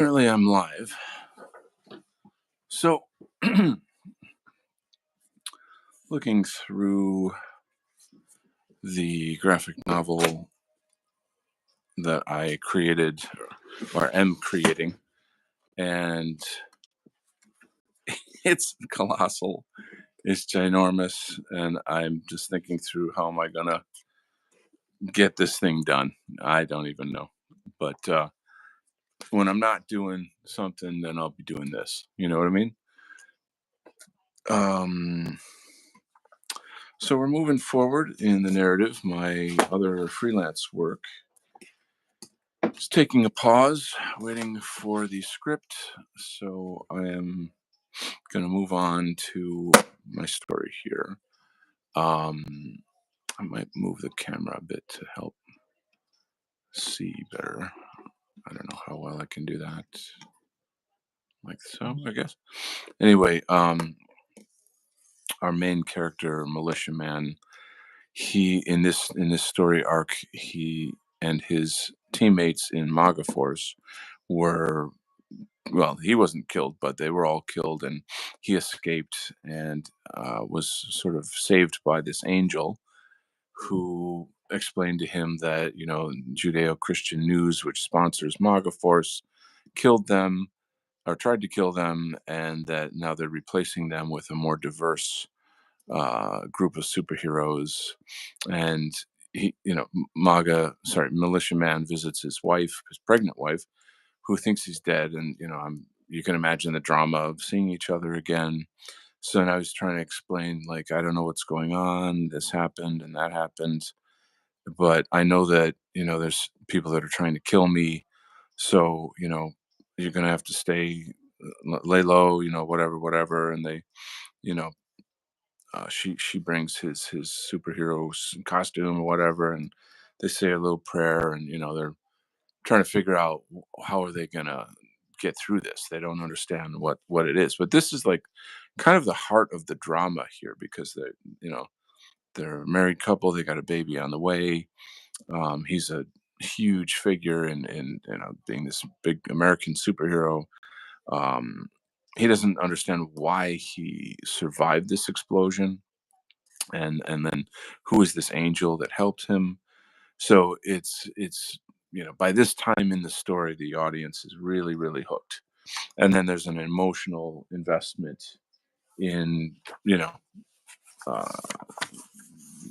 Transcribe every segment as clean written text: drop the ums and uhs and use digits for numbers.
Apparently, I'm live. So, looking through the graphic novel that I created or am creating, and it's colossal, it's ginormous, and I'm just thinking through how am I gonna get this thing done. I don't even know, but when I'm not doing something, then I'll be doing this. You know what I mean? Um, so we're moving forward in the narrative. My other freelance work, just taking a pause, waiting for the script. So I am going to move on to my story here. Um, I might move the camera a bit to help see better. I don't know how well I can do that. Like so, I guess. Anyway, our main character, Militiaman, he in this story arc, he and his teammates in Maga Force were, well, he wasn't killed, but they were all killed, and he escaped and was sort of saved by this angel who explained to him that Judeo-Christian News, which sponsors MAGA Force, killed them or tried to kill them, and that now they're replacing them with a more diverse group of superheroes. And Militia Man visits his wife, his pregnant wife, who thinks he's dead, and you can imagine the drama of seeing each other again. So now he's trying to explain, like, I don't know what's going on. This happened and that happened, but I know that there's people that are trying to kill me. So you're gonna have to lay low, whatever, whatever. And they, you know, she brings his superhero costume or whatever, and they say a little prayer, and they're trying to figure out how are they gonna get through this. They don't understand what it is, but this is like kind of the heart of the drama here, because they're a married couple. They got a baby on the way. He's a huge figure in being this big American superhero. Um, he doesn't understand why he survived this explosion, and then who is this angel that helped him. So it's by this time in the story, the audience is really, really hooked, and then there's an emotional investment in you know uh,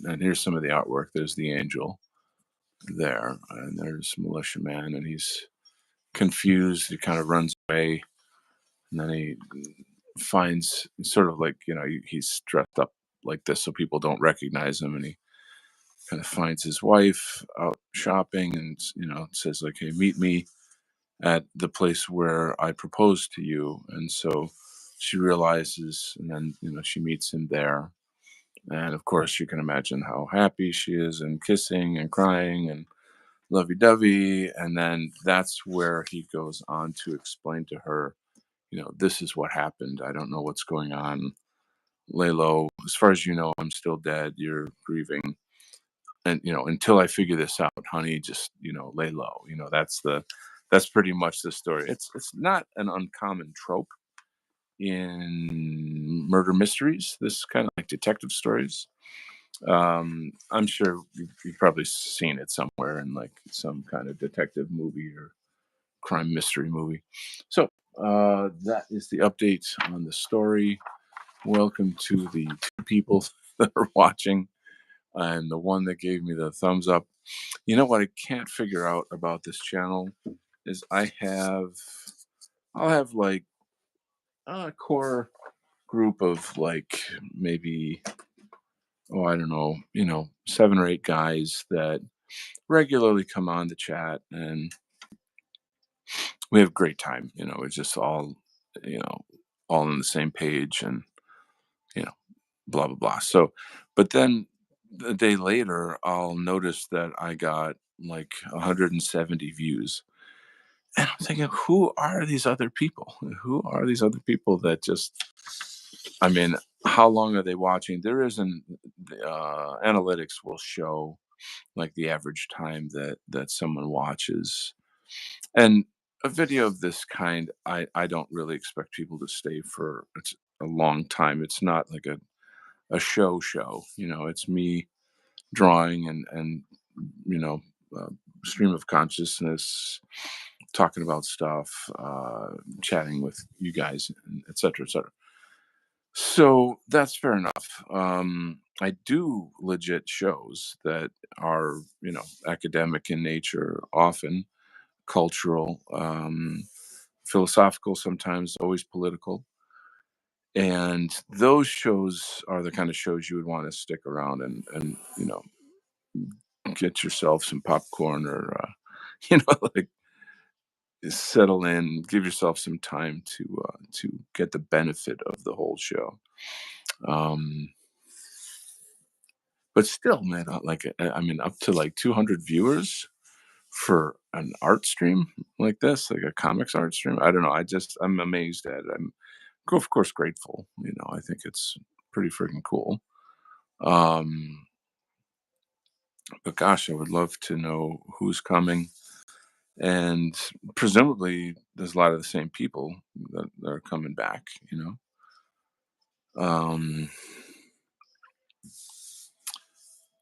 and here's some of the artwork. There's the angel there, and there's Militia Man, and he's confused. He kind of runs away, and then he finds, sort of like, he's dressed up like this so people don't recognize him, and he kind of finds his wife out shopping, and says, like, hey, meet me at the place where I proposed to you. And so she realizes, and then she meets him there, and of course you can imagine how happy she is, and kissing and crying and lovey-dovey. And then that's where he goes on to explain to her, this is what happened. I don't know what's going on. Lay low. As far as you know, I'm still dead. You're grieving. And until I figure this out, honey, just lay low. That's pretty much the story. It's not an uncommon trope in murder mysteries, this kind of like detective stories. I'm sure you've probably seen it somewhere in like some kind of detective movie or crime mystery movie. So that is the update on the story. Welcome to the two people that are watching, and the one that gave me the thumbs up. You know what I can't figure out about this channel is I'll have like a core group of like maybe, oh, I don't know, 7 or 8 guys that regularly come on the chat, and we have a great time. It's just you know all on the same page, and you know blah blah blah. So, but then a day later, I'll notice that I got like 170 views. And I'm thinking, who are these other people? Who are these other people that just, I mean, how long are they watching? There isn't, analytics will show like the average time that someone watches. And a video of this kind, I don't really expect people to stay for a long time. It's not like a show. It's me drawing and you know uh, stream of consciousness, talking about stuff, chatting with you guys, and et cetera, et cetera. So that's fair enough. I do legit shows that are, academic in nature, often cultural, philosophical, sometimes always political. And those shows are the kind of shows you would want to stick around and get yourself some popcorn or like settle in, give yourself some time to get the benefit of the whole show. Um, but still, man, I mean, up to like 200 viewers for an art stream like this, like a comics art stream. I don't know. I'm amazed at it. I'm of course grateful. I think it's pretty freaking cool. Um, but gosh, I would love to know who's coming. And presumably, there's a lot of the same people that are coming back. Um,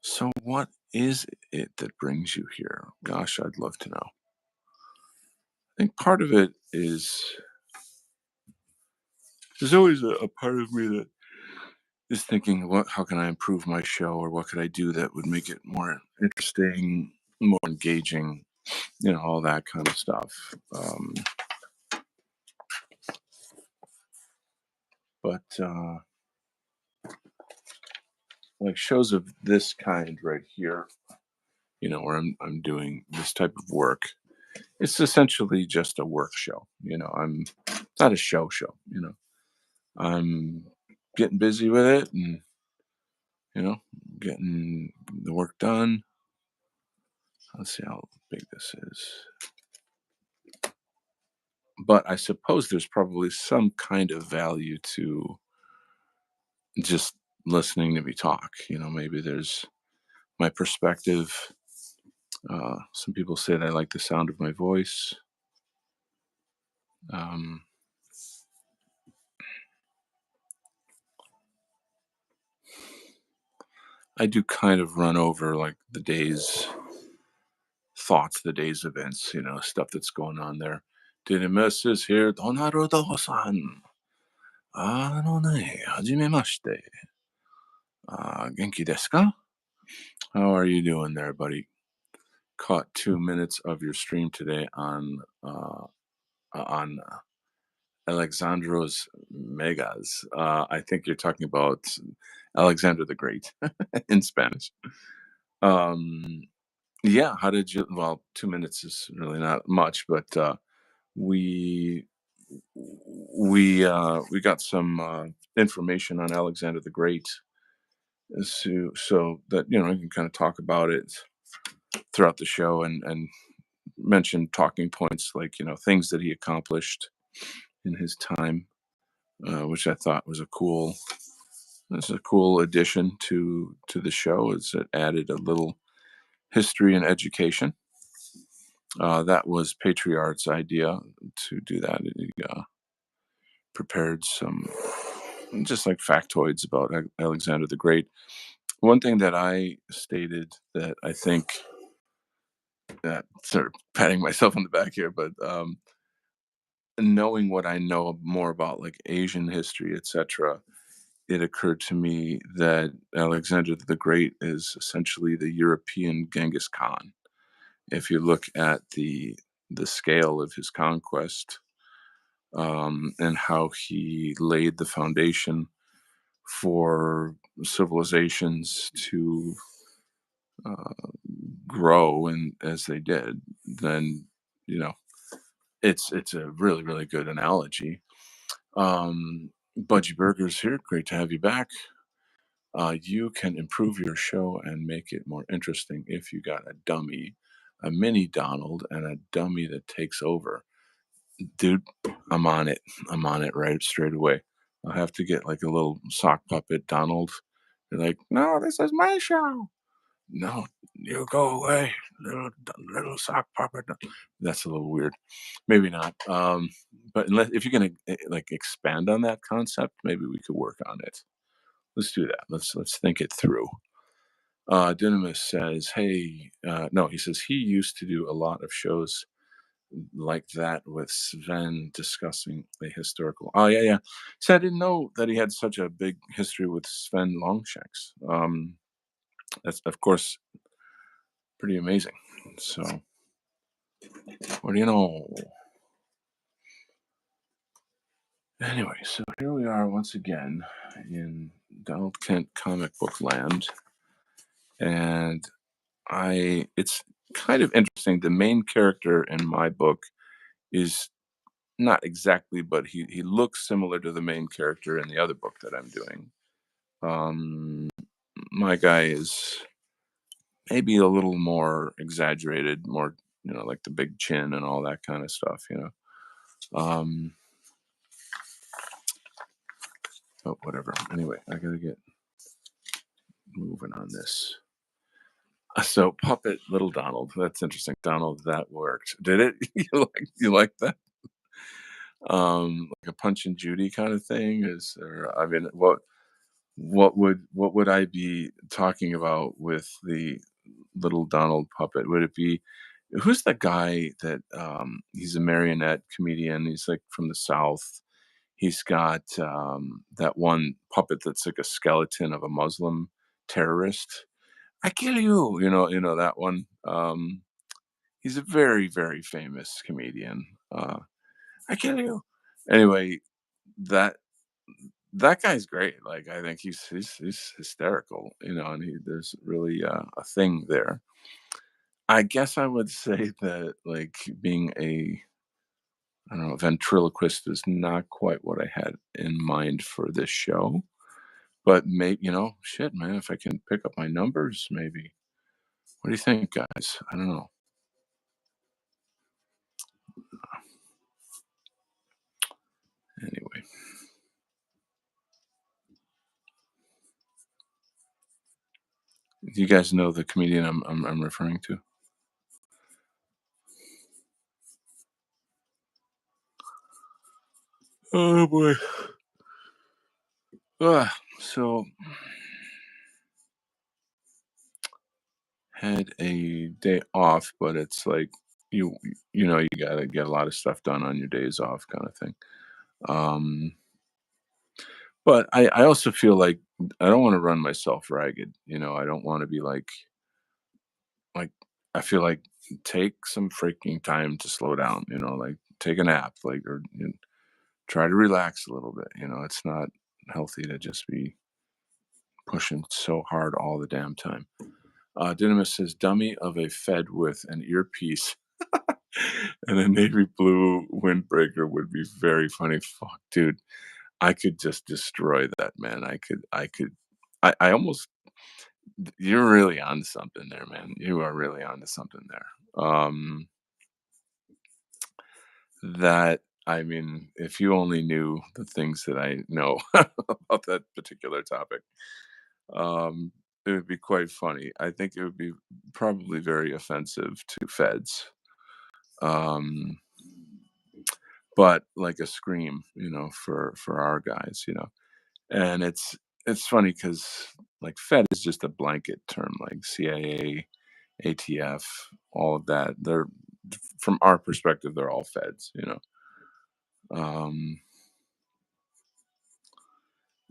so what is it that brings you here? Gosh, I'd love to know. I think part of it is there's always a part of me that is thinking, how can I improve my show, or what could I do that would make it more interesting, more engaging, all that kind of stuff. But like shows of this kind right here, where I'm doing this type of work, it's essentially just a work show. It's not a show. I'm getting busy with it and you know getting the work done. Let's see how big this is. But I suppose there's probably some kind of value to just listening to me talk. Maybe there's my perspective. Some people say they like the sound of my voice. Um, I do kind of run over like the day's thoughts, the day's events, stuff that's going on there. Did a message here, Donarudo-san. はじめまして. 元気ですか? How are you doing there, buddy? Caught 2 minutes of your stream today on Alexandros Megas. I think you're talking about Alexander the Great in Spanish. Um, yeah, how did you? Well, 2 minutes is really not much, but we we got some information on Alexander the Great, so that you can kind of talk about it throughout the show and mention talking points like things that he accomplished in his time, which I thought was a cool. This is a cool addition to the show. Is it added a little history and education. That was Patriarch's idea to do that. He prepared some just like factoids about Alexander the Great. One thing that I stated that I think that sort of patting myself on the back here, but knowing what I know more about like Asian history, etc., it occurred to me that Alexander the Great is essentially the European Genghis Khan. If you look at the scale of his conquest, and how he laid the foundation for civilizations to uh, grow and as they did, then you know it's a really good analogy. Budgie Burgers here, great to have you back. You can improve your show and make it more interesting if you got a dummy, a mini Donald, and a dummy that takes over. Dude, I'm on it. I'm on it right straight away. I'll have to get like a little sock puppet Donald. They're like, no, this is my show. no, you go away, little sock puppet. That's a little weird. Maybe not. But unless if you're gonna like expand on that concept, maybe we could work on it. Let's do that. Let's think it through. Dynamis says, "Hey, no," he says he used to do a lot of shows like that with Sven discussing the historical. Oh yeah, yeah. So I didn't know that he had such a big history with Sven Longshanks. That's of course pretty amazing. So what do you know? Anyway, so here we are once again in Donald Kent comic book land, and it's kind of interesting. The main character in my book is not exactly, but he looks similar to the main character in the other book that I'm doing. Um, my guy is maybe a little more exaggerated, more like the big chin and all that kind of stuff. Um, but whatever. Anyway, I gotta get moving on this. So puppet little Donald. That's interesting. Donald, that worked. Did it? You like that? Like a Punch and Judy kind of thing? Is there I mean, what would I be talking about with the little Donald puppet? Would it be who's the guy that he's a marionette comedian, he's like from the South. He's got that one puppet that's like a skeleton of a Muslim terrorist. I kill you, that one. He's a very, very famous comedian. I kill you. Anyway, that that guy's great. Like I think he's hysterical, and there's really a thing there. I guess I would say that like being a I don't know ventriloquist is not quite what I had in mind for this show, but maybe shit, man. If I can pick up my numbers, maybe. What do you think, guys? I don't know. Anyway, do you guys know the comedian I'm referring to? Oh boy. So had a day off, but it's like you you gotta get a lot of stuff done on your days off, kind of thing. Um, but I also feel like I don't want to run myself ragged. I don't want to be like I feel like take some freaking time to slow down. Like take a nap, like or try to relax a little bit. It's not healthy to just be pushing so hard all the damn time. Dynamis says, dummy of a Fed with an earpiece and a navy blue windbreaker would be very funny. Fuck, dude. I could just destroy that, man. I almost, you're really on something there, man. You are really on to something there. I mean, if you only knew the things that I know about that particular topic, um, it would be quite funny. I think it would be probably very offensive to feds. Um, but like a scream, for our guys, and it's funny because like Fed is just a blanket term, like CIA, ATF, all of that. They're from our perspective, they're all feds. Um,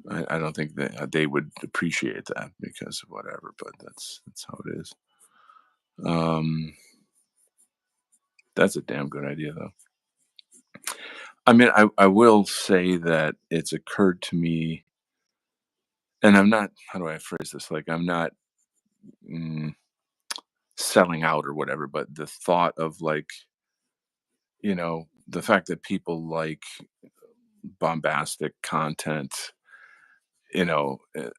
I don't think that they would appreciate that because of whatever, but that's how it is. Um, that's a damn good idea, though. I mean, I will say that it's occurred to me, and I'm not. How do I phrase this? Like, I'm not mm, selling out or whatever, but the thought of like, the fact that people like bombastic content, you know, uh,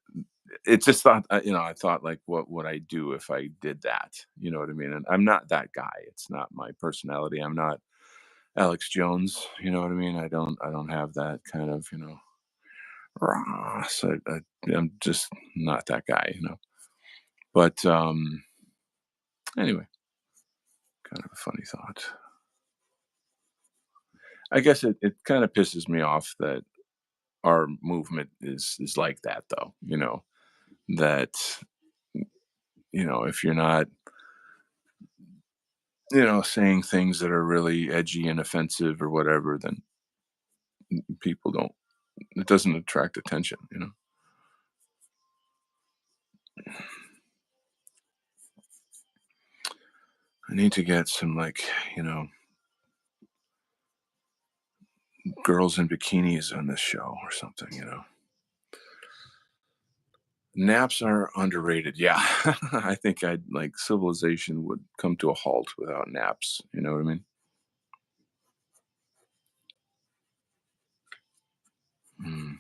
it's just thought, I thought like, what would I do if I did that? You know what I mean? And I'm not that guy. It's not my personality. I'm not Alex Jones. You know what I mean? I don't have that kind of, rah, so I'm just not that guy. But anyway, kind of a funny thought. I guess it kind of pisses me off that our movement is like that, though. That if you're not saying things that are really edgy and offensive or whatever, then people don't. It doesn't attract attention. I need to get some, like, you know girls in bikinis on this show or something. Naps are underrated. Yeah. I think I'd like civilization would come to a halt without naps. You know what I mean? Mm.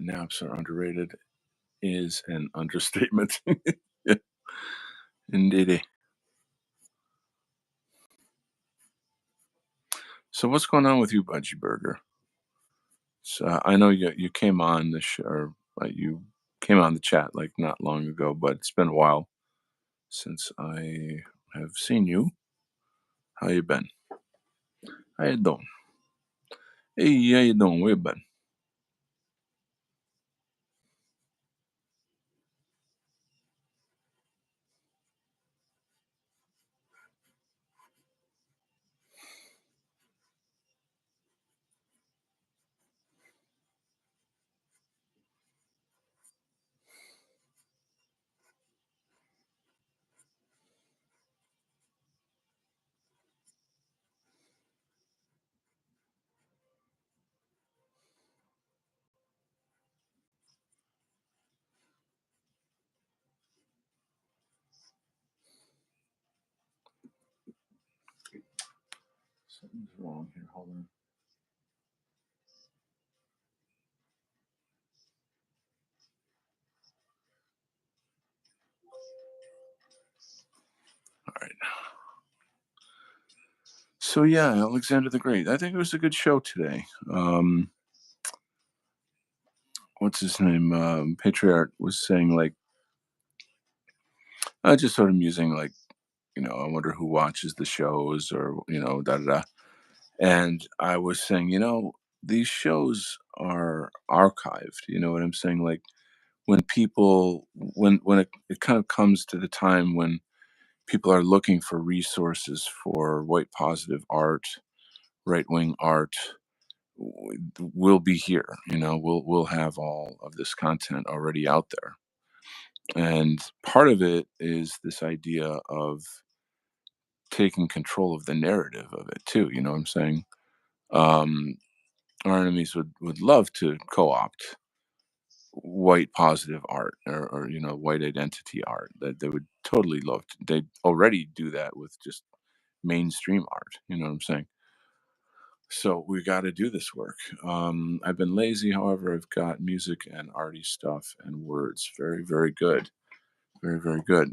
Naps are underrated is an understatement. Yeah, indeed. So what's going on with you, Budgie Burger? So I know you came on the show, or you came on the chat like not long ago, but it's been a while since I have seen you. How you been? How you doing? Hey, how you doing? Where you been? Something's wrong here. Hold on. All right. So yeah, Alexander the Great. I think it was a good show today. What's his name? Patriarch was saying, like, just sort of musing, like, I wonder who watches the shows, or da da da. And I was saying, these shows are archived. You know what I'm saying? Like, when it kind of comes to the time when people are looking for resources for white positive art, right wing art, we'll be here. We'll have all of this content already out there. And part of it is this idea of taking control of the narrative of it too. You know what I'm saying? Um, our enemies would love to co-opt white positive art, or white identity art. That they would totally love to. They already do that with just mainstream art. You know what I'm saying? So we got to do this work. I've been lazy, however. I've got music and arty stuff and words. Very, very good. Very, very good.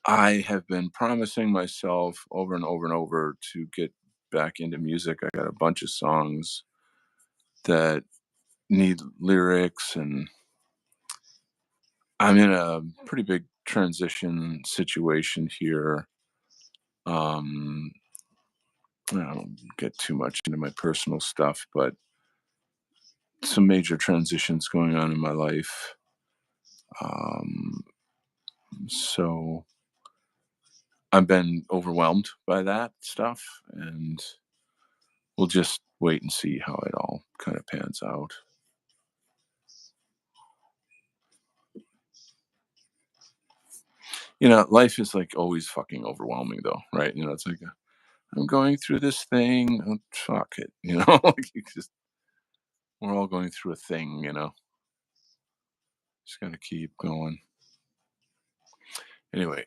I have been promising myself over and over and over to get back into music. I got a bunch of songs that need lyrics, and I'm in a pretty big transition situation here. Um, I don't get too much into my personal stuff, but some major transitions going on in my life. Um, so I've been overwhelmed by that stuff, and we'll just wait and see how it all kind of pans out. Life is like always fucking overwhelming, though, right? It's like, I'm going through this thing. Oh, fuck it. Like, we're all going through a thing. Just gotta keep going. Anyway,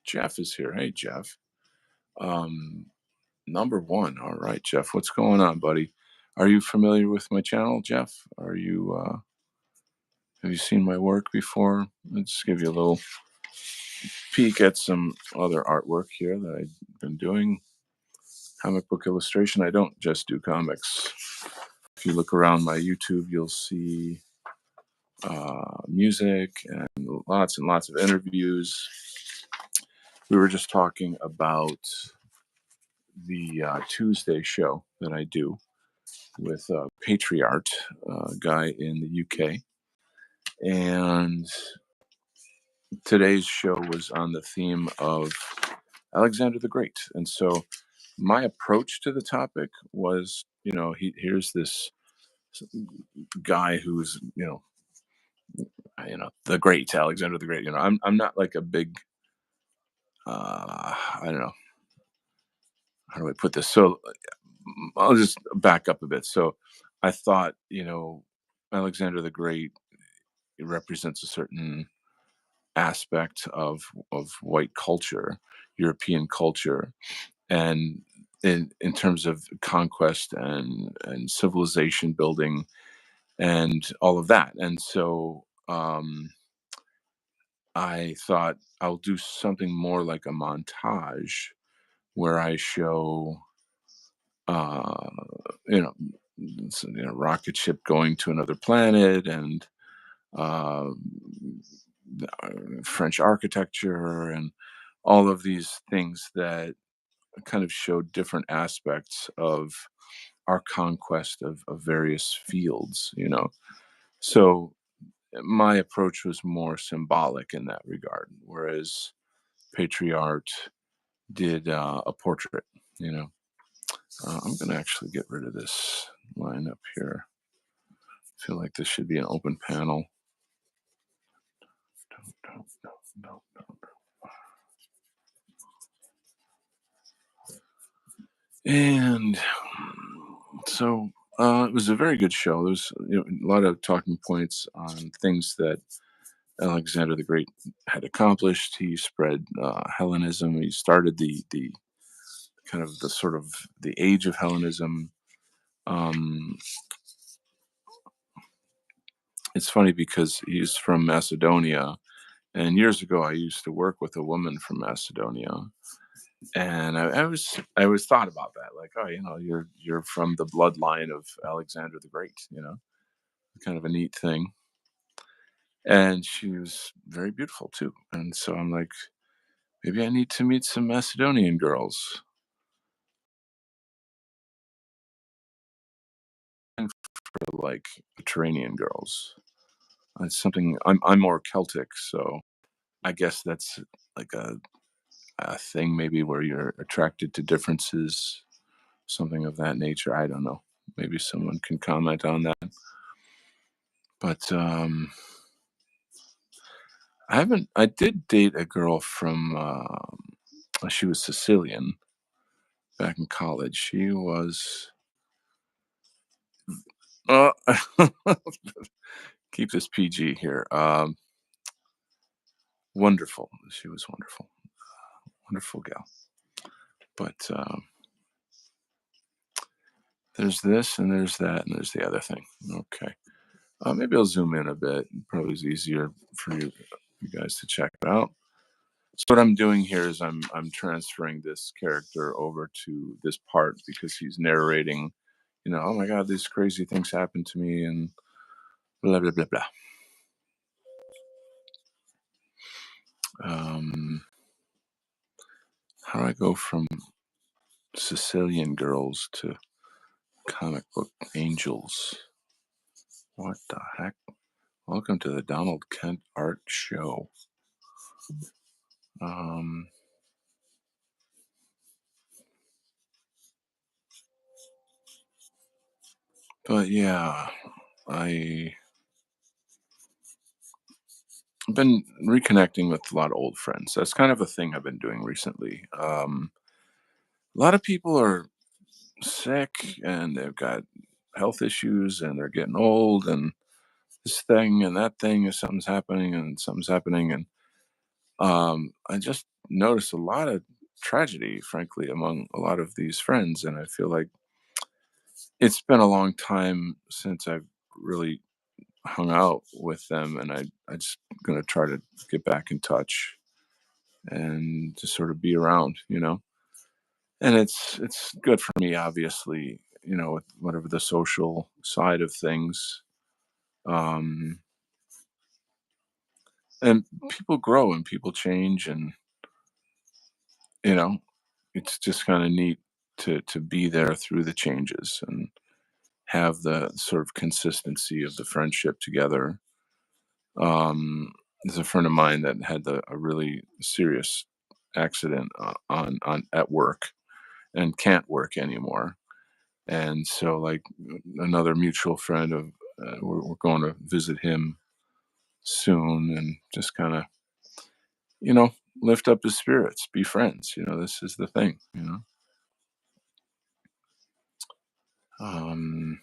Jeff is here. Hey, Jeff. Um, number one. All right, Jeff. What's going on, buddy? Are you familiar with my channel, Jeff? Have you seen my work before? Let's just give you a little peek at some other artwork here that I've been doing. Comic book illustration. I don't just do comics. If you look around my YouTube, you'll see music and lots of interviews. We were just talking about the Tuesday show that I do with Patriart, a guy in the UK. And today's show was on the theme of Alexander the Great. And so my approach to the topic was, here's this guy who's, the great Alexander the Great. I'm not like a big, I don't know, how do I put this? So I'll just back up a bit. So I thought, Alexander the Great represents a certain aspect of white culture, European culture, and in terms of conquest and civilization building and all of that. And so I thought I'll do something more like a montage where I show uh you know rocket ship going to another planet and uh, French architecture and all of these things that kind of show different aspects of our conquest of various fields, So my approach was more symbolic in that regard, whereas Patriart did a portrait, you know. I'm going to actually get rid of this line up here. I feel like this should be an open panel. No, no, no, no. And so it was a very good show. There was a lot of talking points on things that Alexander the Great had accomplished. He spread Hellenism. He started the kind of the sort of the age of Hellenism. Um, it's funny because he's from Macedonia, and years ago I used to work with a woman from Macedonia, and I always thought about that, like, oh, you're from the bloodline of Alexander the Great, kind of a neat thing. And she was very beautiful too, and so I'm like, maybe I need to meet some Macedonian girls, and for like Mediterranean girls. It's something I'm more Celtic, so I guess that's like a thing maybe where you're attracted to differences, something of that nature. I don't know. Maybe someone can comment on that. But I did date a girl from, she was Sicilian back in college. She was, uh, keep this PG here. Wonderful. She was wonderful. Wonderful gal. But there's this and there's that and there's the other thing. Okay. Maybe I'll zoom in a bit. Probably is easier for you guys to check it out. So what I'm doing here is I'm transferring this character over to this part because he's narrating, oh my God, these crazy things happened to me and blah blah blah blah. How do I go from Sicilian girls to comic book angels? What the heck? Welcome to the Donald Kent Art Show. Um, but yeah, I've been reconnecting with a lot of old friends. That's kind of a thing I've been doing recently. A lot of people are sick and they've got health issues and they're getting old and this thing and that thing is something's happening and something's happening. And I just noticed a lot of tragedy, frankly, among a lot of these friends. And I feel like it's been a long time since I've really hung out with them, and I just gonna try to get back in touch and just sort of be around, you know. And it's good for me, obviously, you know, with whatever the social side of things. Um, and people grow and people change, and you know, it's just kind of neat to be there through the changes and have the sort of consistency of the friendship together. There's a friend of mine that had a really serious accident on at work and can't work anymore. And so, like another mutual friend of, we're going to visit him soon, and just kind of, you know, lift up his spirits, be friends. You know, this is the thing. You know, um,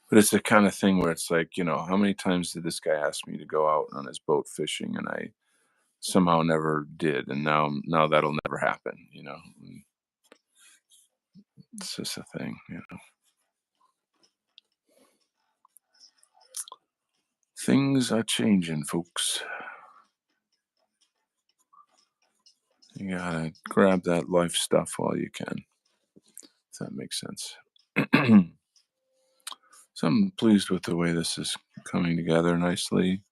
but it's the kind of thing where it's like, you know, how many times did this guy ask me to go out on his boat fishing, and I somehow never did, and now that'll never happen. You know, and it's just a thing. You know, things are changing, folks. You gotta grab that life stuff while you can. If that makes sense. So I'm pleased with the way this is coming together nicely.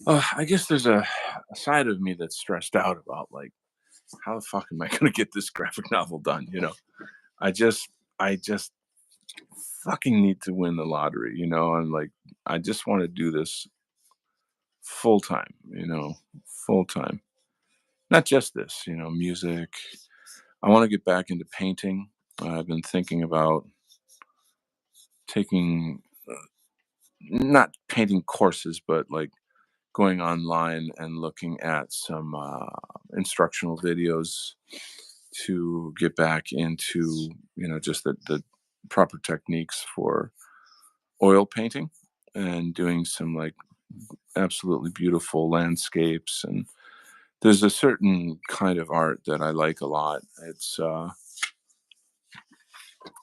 I guess there's a side of me that's stressed out about, like, how the fuck am I going to get this graphic novel done? You know, I just, I just fucking need to win the lottery. You know, and like, I just want to do this full time. You know, full time. Not just this. You know, music. I want to get back into painting. I've been thinking about taking, not painting courses, but like going online and looking at some instructional videos to get back into, you know, just the proper techniques for oil painting, and doing some like absolutely beautiful landscapes. And there's a certain kind of art that I like a lot. It's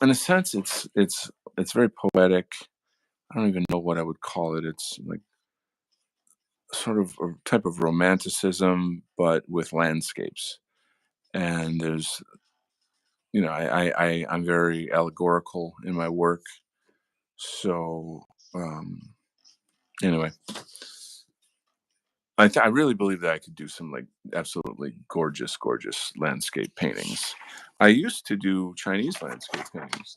in a sense, it's very poetic. I don't even know what I would call it. It's like sort of a type of romanticism, but with landscapes. And there's, you know, I'm very allegorical in my work. So anyway, I really believe that I could do some like absolutely gorgeous, gorgeous landscape paintings. I used to do Chinese landscape paintings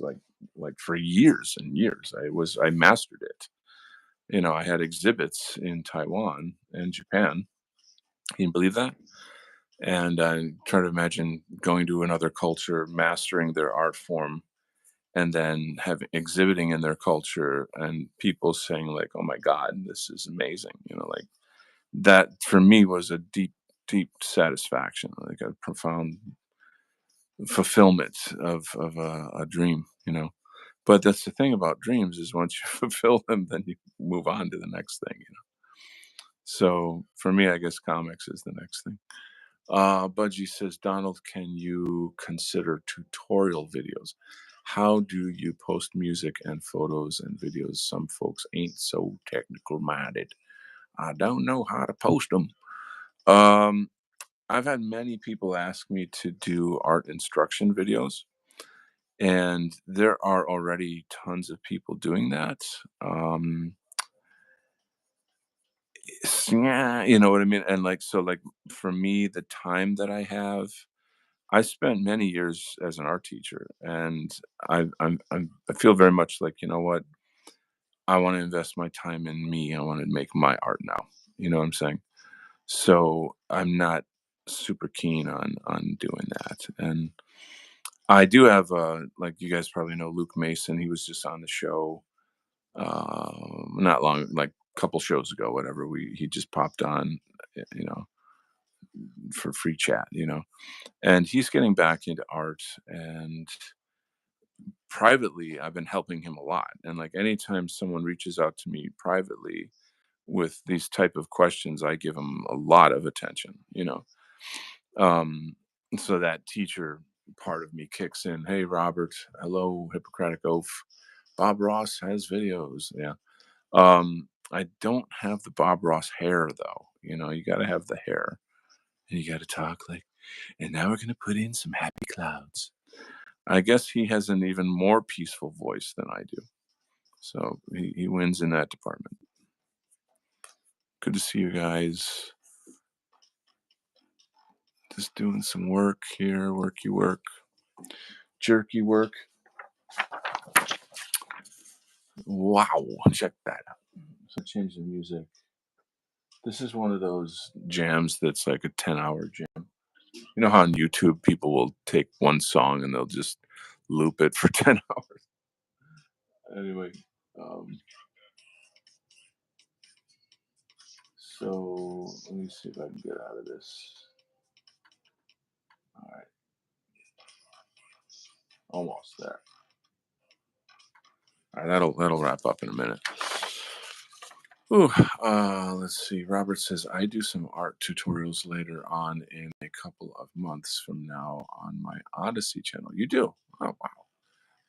like for years and years. I mastered it. You know, I had exhibits in Taiwan and Japan. Can you believe that? And I try to imagine going to another culture, mastering their art form, and then having exhibiting in their culture, and people saying like, "Oh my God, this is amazing!" You know, like that for me was a deep, deep satisfaction, like a profound fulfillment of a dream. You know, but that's the thing about dreams is once you fulfill them, then you move on to the next thing. You know, so for me, I guess comics is the next thing. Budgie says, Donald, can you consider tutorial videos? How do you post music and photos and videos? Some folks ain't so technical minded. I don't know how to post them. Um, I've had many people ask me to do art instruction videos, and there are already tons of people doing that. Yeah, you know what I mean? And like, so, like, for me, the time that I have, I spent many years as an art teacher, and I feel very much like, you know what, I want to invest my time in me. I want to make my art now. You know what I'm saying? So I'm not super keen on doing that. And I do have like you guys probably know Luke Mason. He was just on the show not long, like a couple shows ago, whatever. We He just popped on, you know, for free chat. You know, and he's getting back into art, and privately I've been helping him a lot. And like anytime someone reaches out to me privately with these type of questions, I give them a lot of attention, you know. um so that teacher part of me kicks in. Hey, Robert. Hello, Hippocratic Oath. Bob Ross has videos. Yeah. I don't have the Bob Ross hair though. You got to have the hair, and you got to talk like. And now we're gonna put in some happy clouds. I guess he has an even more peaceful voice than I do, so he wins in that department. Good to see you guys. Just doing some work here, worky work, jerky work. Wow, check that out. So change the music. This is one of those jams that's like a 10-hour jam. You know how on YouTube people will take one song and they'll just loop it for 10 hours. Anyway, um, so let me see if I can get out of this. All right, almost there. All right, that'll wrap up in a minute. Ooh, let's see. Robert says I do some art tutorials later on in a couple of months from now on my Odyssey channel. You do? Oh wow.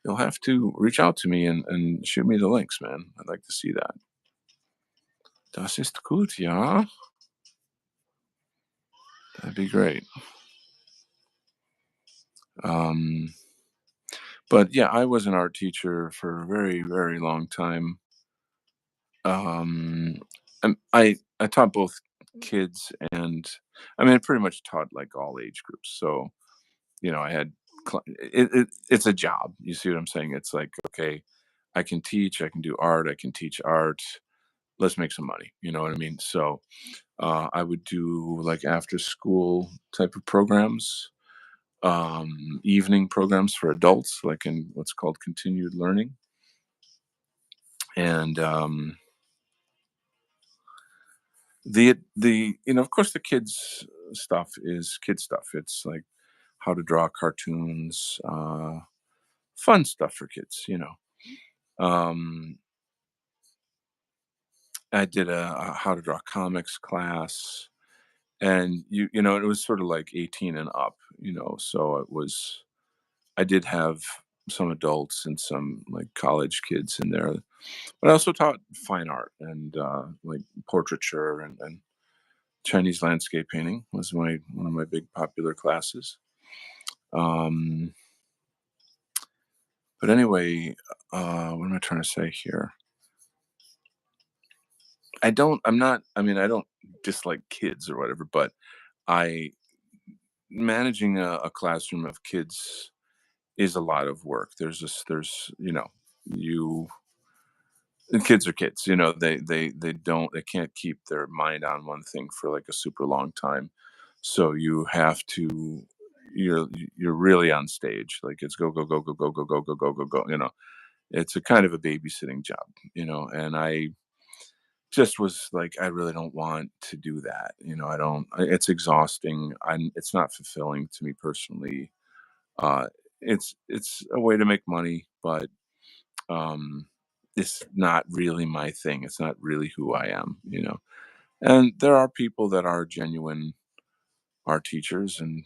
You'll have to reach out to me and shoot me the links, man. I'd like to see that. Das ist gut, ja. That'd be great. Um, but yeah, I was an art teacher for a very, very long time. Um, I taught both kids and I mean, I pretty much taught like all age groups. So I had it's a job. You see what I'm saying? It's like okay, I can teach, I can do art, I can teach art. Let's make some money. You know what I mean? So I would do like after school type of programs, evening programs for adults, like in what's called continued learning. And of course, the kids stuff is kid stuff. It's like how to draw cartoons, fun stuff for kids. I did a how to draw comics class, and it was sort of like 18 and up. So it was I did have some adults and some like college kids in there, but I also taught fine art and like portraiture and Chinese landscape painting was my one of my big popular classes. Um, but anyway, what am I trying to say here? I'm not. I mean, I don't dislike kids or whatever, but I managing a classroom of kids is a lot of work. There's you and kids are kids. They can't keep their mind on one thing for like a super long time. So you have to you're really on stage. Like it's go go go go go go go go go go go. It's a kind of a babysitting job. And I just was like I really don't want to do that. I don't. It's exhausting. It's not fulfilling to me personally. Uh, it's a way to make money, but um, it's not really my thing. It's not really who I am. And there are people that are genuine art teachers, and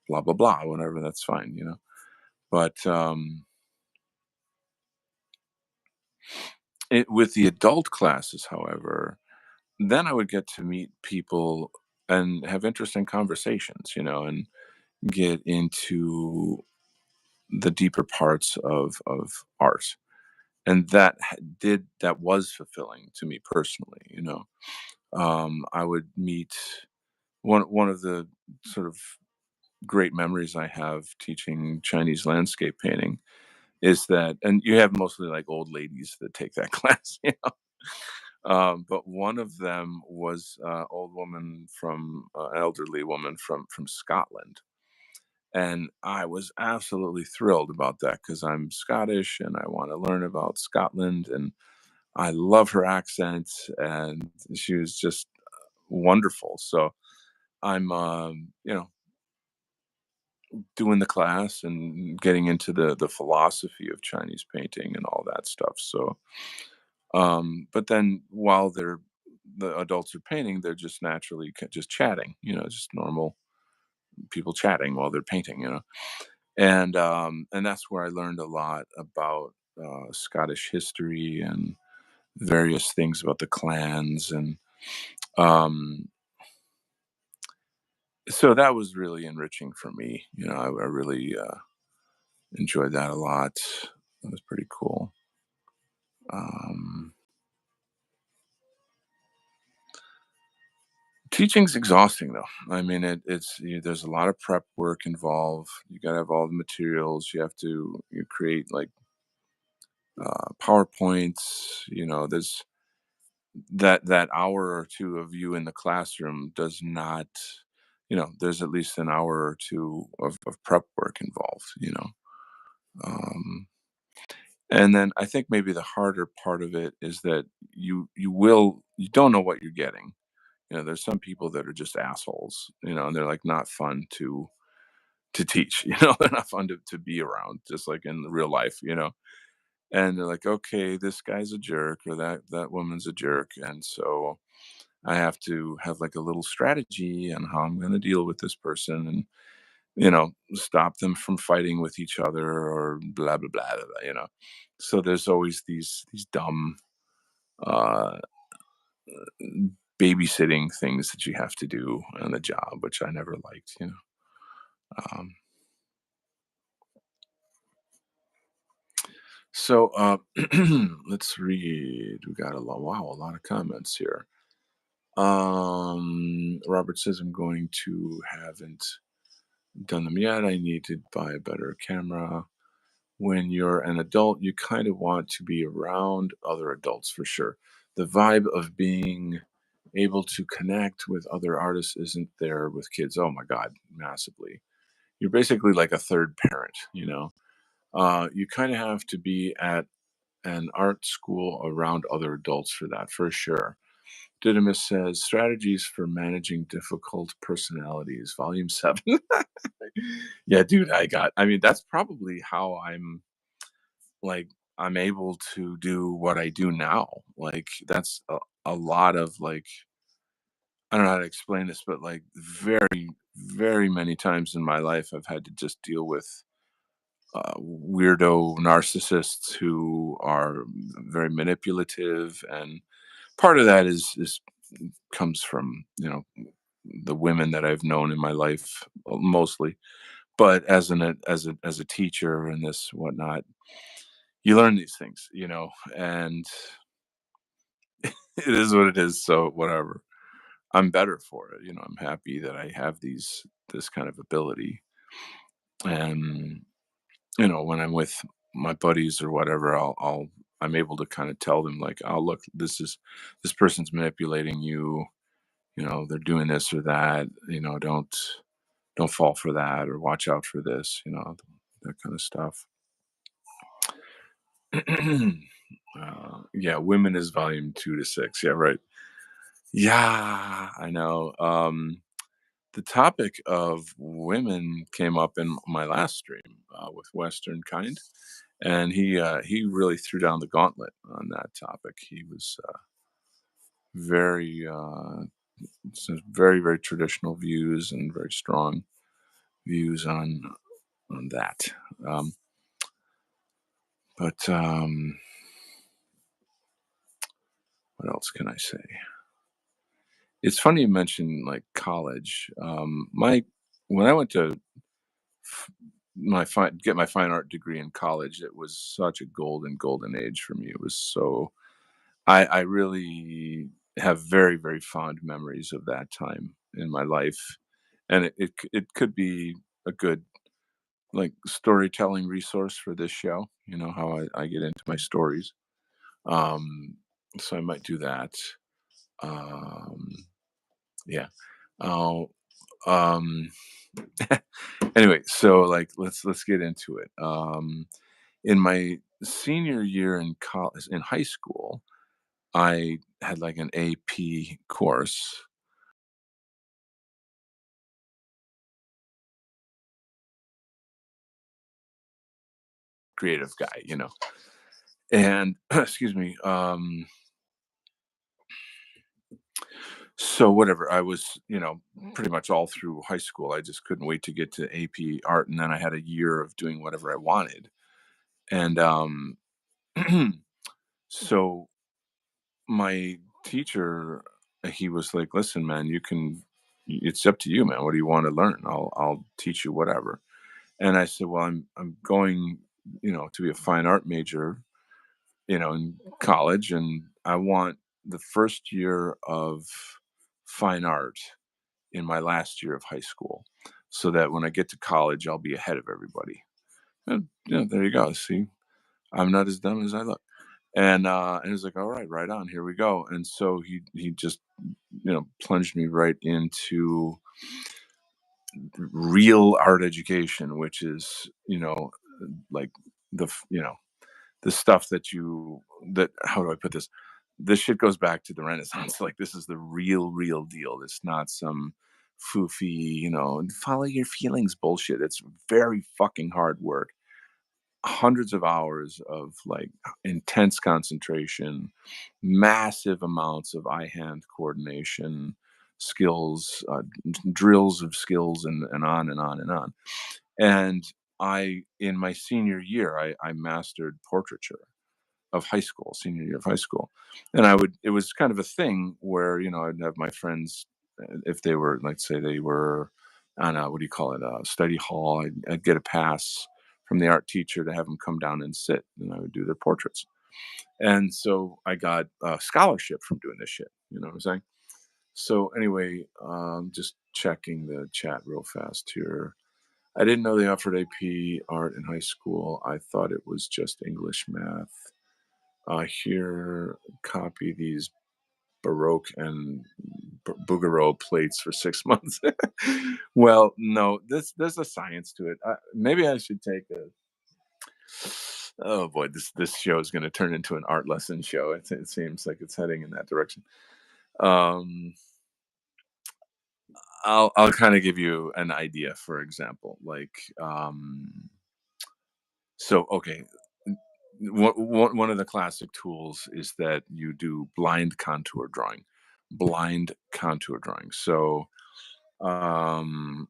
blah blah blah, whatever. That's fine. But with the adult classes, however, then I would get to meet people and have interesting conversations. And get into the deeper parts of art, and that was fulfilling to me personally. I would meet one of the sort of great memories I have teaching Chinese landscape painting is that, and you have mostly like old ladies that take that class. But one of them was old woman from elderly woman from Scotland, and I was absolutely thrilled about that because I'm Scottish and I want to learn about Scotland, and I love her accent, and she was just wonderful. So I'm, doing the class and getting into the philosophy of Chinese painting and all that stuff. So, but then while the adults are painting, they're just naturally just chatting, just normal people chatting while they're painting, and that's where I learned a lot about Scottish history and various things about the clans, and um, so that was really enriching for me. I really enjoyed that a lot. That was pretty cool. Um, Teaching's exhausting though. I mean, there's a lot of prep work involved. You got to have all the materials. You create like PowerPoints. There's that hour or two of you in the classroom does not. There's at least an hour or two of prep work involved. Um, and then I think maybe the harder part of it is that you don't know what you're getting. There's some people that are just assholes, and they're like not fun to teach. They're not fun to be around, just like in real life. And they're like, okay, this guy's a jerk, or that woman's a jerk, and so I have to have like a little strategy on how I'm going to deal with this person, and stop them from fighting with each other, or blah blah blah, blah, blah. So there's always these dumb uh babysitting things that you have to do on the job, which I never liked. Um, so let's read. We got a lot of comments here. Robert says I'm going to haven't done them yet. I need to buy a better camera. When you're an adult, you kind of want to be around other adults for sure. The vibe of being able to connect with other artists isn't there with kids. Oh my God, massively. You're basically like a third parent. You kind of have to be at an art school around other adults for that, for sure. Didymus says strategies for managing difficult personalities, volume 7. Yeah, dude, I mean, that's probably how like, I'm able to do what I do now. Like, that's a lot of like, I don't know how to explain this, but like, very, very many times in my life, I've had to just deal with weirdo narcissists who are very manipulative, and part of that is comes from the women that I've known in my life, mostly. But as a teacher and this whatnot, you learn these things, and it is what it is. So whatever, I'm better for it. I'm happy that I have this kind of ability, and when I'm with my buddies or whatever, I'm able to kind of tell them like, oh look, this person's manipulating you. They're doing this or that. Don't fall for that, or watch out for this. That kind of stuff. Yeah, women is volume 2 to 6. Yeah, right. Yeah, I know. The topic of women came up in my last stream with Western Kind, and he really threw down the gauntlet on that topic. He was very some very very traditional views and very strong views on that. Um, but what else can I say? It's funny you mentioned like college. My When I went to f- get my fine art degree in college, it was such a golden age for me. It was so I really have very very fond memories of that time in my life, and it could be a good like storytelling resource for this show. How I get into my stories. Um, so I might do that. Um, yeah. Oh, um, anyway, so like let's get into it. In my senior year in college, in high school, I had like an AP course, creative guy. And excuse me. So whatever, I was, pretty much all through high school, I just couldn't wait to get to AP art, and then I had a year of doing whatever I wanted. And so my teacher, he was like, "Listen, man, it's up to you, man. What do you want to learn? I'll teach you whatever." And I said, "Well, I'm going, to be a fine art major, in college, and I want the first year of fine art in my last year of high school, so that when I get to college, I'll be ahead of everybody." And, there you go. See, I'm not as dumb as I look. And he was like, "All right, right on, here we go." And so he just, plunged me right into real art education, which is, like the stuff that how do I put this? This shit goes back to the Renaissance. Like, this is the real deal. It's not some foofy, follow your feelings bullshit. It's very fucking hard work. Hundreds of hours of like intense concentration, massive amounts of eye hand coordination, skills, drills of skills, and on and on and on. And in my senior year, I mastered portraiture of high school, senior year of high school. And it was kind of a thing where, I'd have my friends, if they were, like, say they were on a, what do you call it, a study hall, I'd get a pass from the art teacher to have them come down and sit, and I would do their portraits. And so I got a scholarship from doing this shit. You know what I'm saying? So anyway, just checking the chat real fast here. I didn't know they offered AP art in high school. I thought it was just English, math. Here, copy these Baroque and Bouguereau plates for 6 months. Well, no, there's a science to it. Maybe I should take a. Oh boy, this show is going to turn into an art lesson show. It seems like it's heading in that direction. Um, I'll kind of give you an idea. For example, like, so okay, one of the classic tools is that you do blind contour drawing. Blind contour drawing. So, um,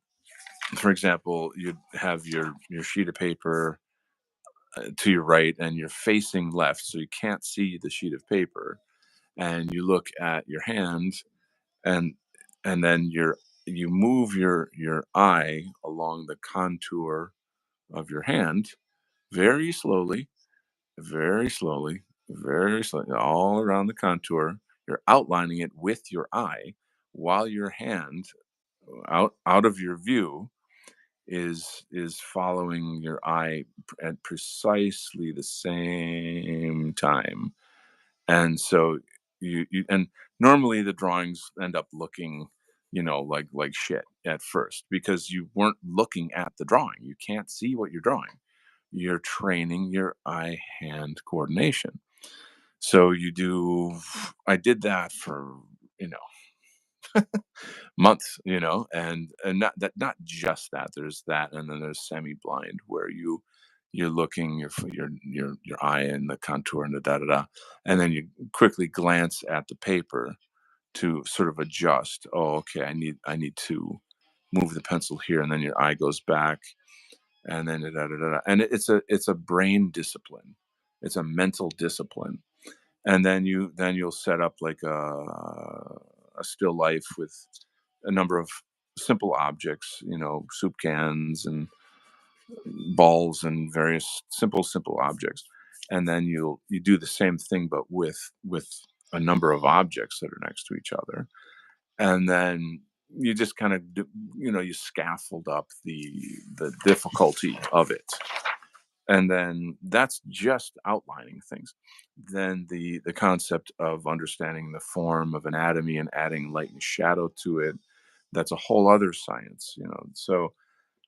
for example, you'd have your sheet of paper to your right, and you're facing left, so you can't see the sheet of paper. And you look at your hand, and then you move your eye along the contour of your hand very slowly, very slowly, very slowly, all around the contour. You're outlining it with your eye, while your hand, out of your view, is following your eye at precisely the same time. And so you and normally the drawings end up looking, like shit at first, because you weren't looking at the drawing. You can't see what you're drawing. You're training your eye hand coordination. So I did that for, you know, months, and not just that. There's that, and then there's semi-blind, where you're looking your eye and the contour and the da da da, and then you quickly glance at the paper to sort of adjust. Oh, okay, I need to move the pencil here, and then your eye goes back, and then da da da da. And it's a brain discipline. It's a mental discipline. And then you'll set up like a still life with a number of simple objects, soup cans and balls and various simple objects. And then you do the same thing, but with a number of objects that are next to each other. And then you just kind of you scaffold up the difficulty of it. And then that's just outlining things. Then the concept of understanding the form of anatomy and adding light and shadow to it, that's a whole other science. So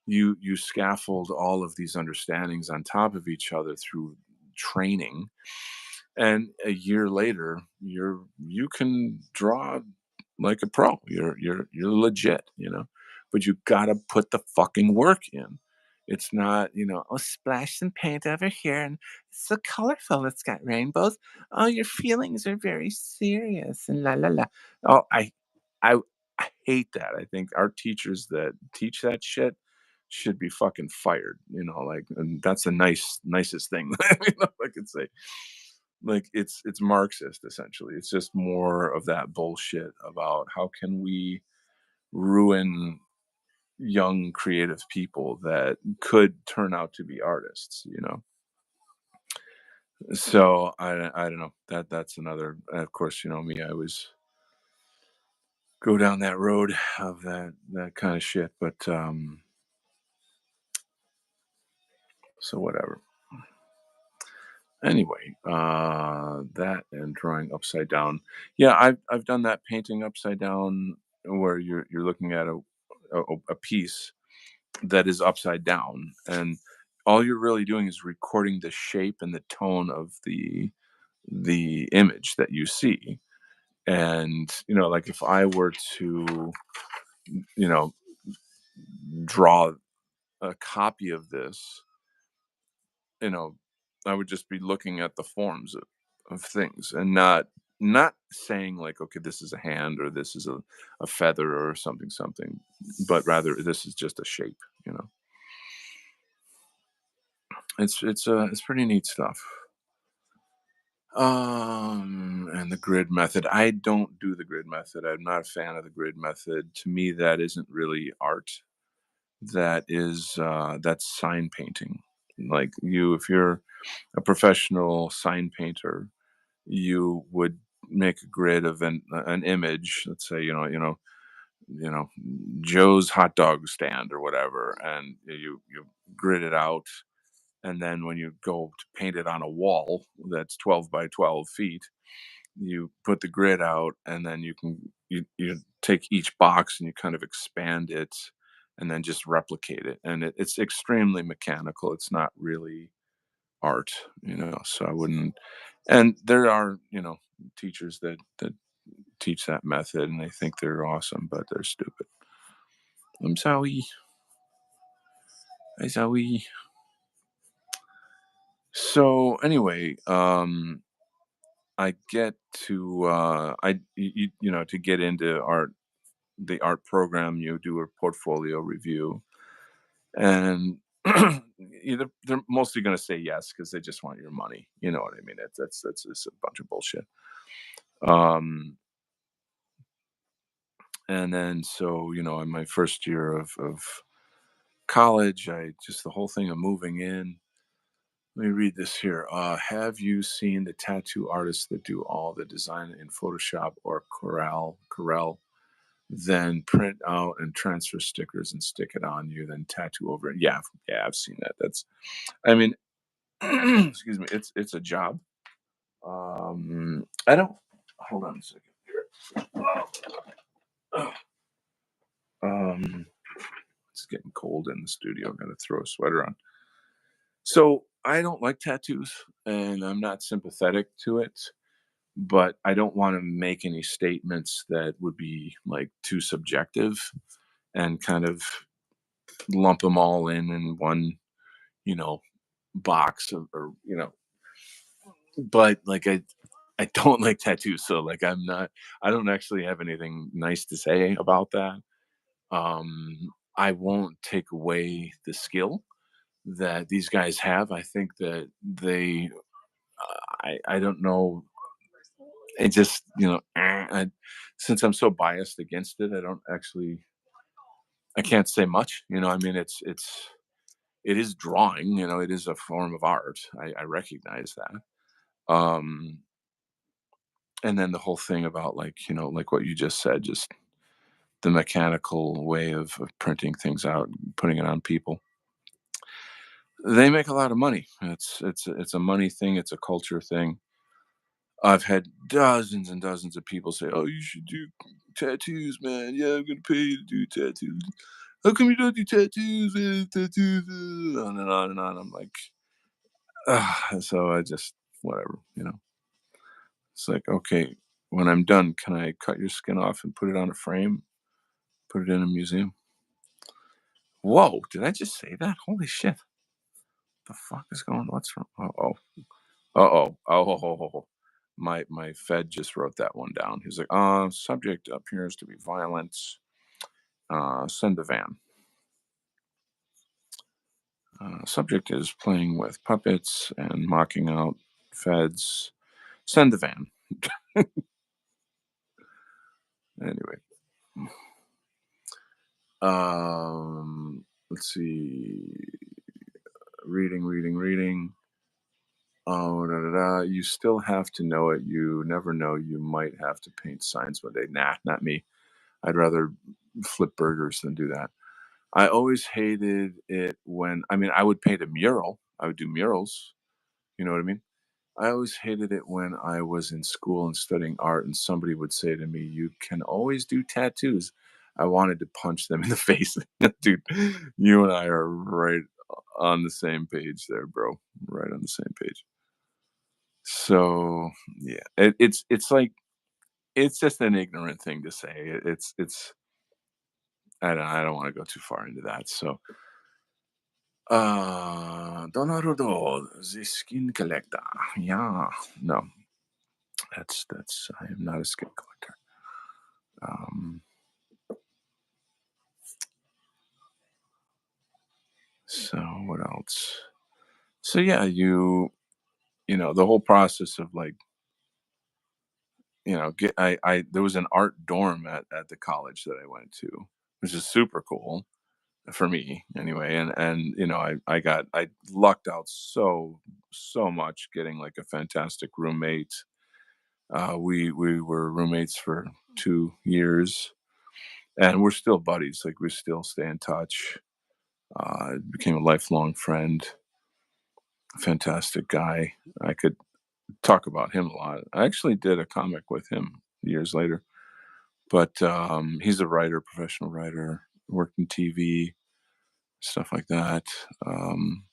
you scaffold all of these understandings on top of each other through training, and a year later you can draw like a pro. You're legit, but you gotta put the fucking work in. It's not, oh, splash some paint over here and it's so colorful, it's got rainbows. Oh, your feelings are very serious and la la la. Oh, I I hate that. I think art teachers that teach that shit should be fucking fired, like, and that's the nicest thing I could say. Like, it's Marxist, essentially. It's just more of that bullshit about how can we ruin young creative people that could turn out to be artists. So I don't know. That's another, of course, me, I was go down that road of that kind of shit, but so whatever. Anyway, that and drawing upside down. Yeah, I've done that painting upside down where you're looking at a piece that is upside down, and all you're really doing is recording the shape and the tone of the image that you see. And like if I were to you know draw a copy of this, you know, I would just be looking at the forms of things and not saying like, okay, this is a hand or this is a feather or something, but rather this is just a shape. It's pretty neat stuff. And the grid method. I don't do the grid method. I'm not a fan of the grid method. To me, that isn't really art. That's sign painting. Like if you're a professional sign painter, you would make a grid of an image. Let's say you know Joe's hot dog stand or whatever, and you grid it out. And then when you go to paint it on a wall that's 12 by 12 feet, you put the grid out, and then you take each box and you kind of expand it and then just replicate it. And it's extremely mechanical. It's not really art. So I wouldn't. And there are teachers that teach that method, and they think they're awesome, but they're stupid. I'm sorry. I'm sorry. So anyway, I get to to get into the art program, you do a portfolio review, and they're mostly going to say yes because they just want your money. You know what I mean? That's just a bunch of bullshit. Um, and then so in my first year of college, I just the whole thing of moving in. Let me read this here. Have you seen the tattoo artists that do all the design in Photoshop or Corel? Then print out and transfer stickers and stick it on you, then tattoo over it. Yeah, yeah, I've seen that. I mean, excuse me, it's a job. I don't. Hold on a second here. Oh, it's getting cold in the studio. I'm gonna throw a sweater on. So I don't like tattoos, and I'm not sympathetic to it. But I don't want to make any statements that would be like too subjective and kind of lump them all in one you know box or. But like I don't like tattoos, so like I don't actually have anything nice to say about that. I won't take away the skill that these guys have. I think that I don't know. It just since I'm so biased against it, I don't actually. I can't say much. I mean, it is drawing. It is a form of art. I recognize that. Um, and then the whole thing about like what you just said, just the mechanical way of printing things out and putting it on people. They make a lot of money. It's a money thing. It's a culture thing. I've had dozens and dozens of people say, "Oh, you should do tattoos, man. Yeah, I'm gonna pay you to do tattoos. How come you don't do tattoos? Tattoos, on and on and on." I'm like, so I just whatever. It's like, okay, when I'm done, can I cut your skin off and put it on a frame, put it in a museum? Whoa, did I just say that? Holy shit. The fuck is going What's wrong? Uh-oh. Uh-oh. Oh, ho, ho, ho, ho. My Fed just wrote that one down. He's like, subject appears to be violence. Send the van. Subject is playing with puppets and mocking out feds. Send the van. Anyway, let's see. Reading. Oh, da, da, da. You still have to know it. You never know. You might have to paint signs one day. Nah, not me. I'd rather flip burgers than do that. I always hated it when, I mean, I would paint a mural. I would do murals. You know what I mean? I always hated it when I was in school and studying art and somebody would say to me, "You can always do tattoos." I wanted to punch them in the face. Dude, you and I are right on the same page there, bro. Right on the same page. So, yeah, it's like it's just an ignorant thing to say. It's I don't want to go too far into that. So, Donarudo, the skin collector. Yeah, no, that's I am not a skin collector. Um, so what else? So yeah, the whole process of like, get I there was an art dorm at the college that I went to, which is super cool for me anyway. And I lucked out so much getting like a fantastic roommate. We were roommates for 2 years, and we're still buddies. Like we still stay in touch. Became a lifelong friend. Fantastic guy. I could talk about him a lot. I actually did a comic with him years later, but he's a writer, professional writer, worked in TV, stuff like that. Um,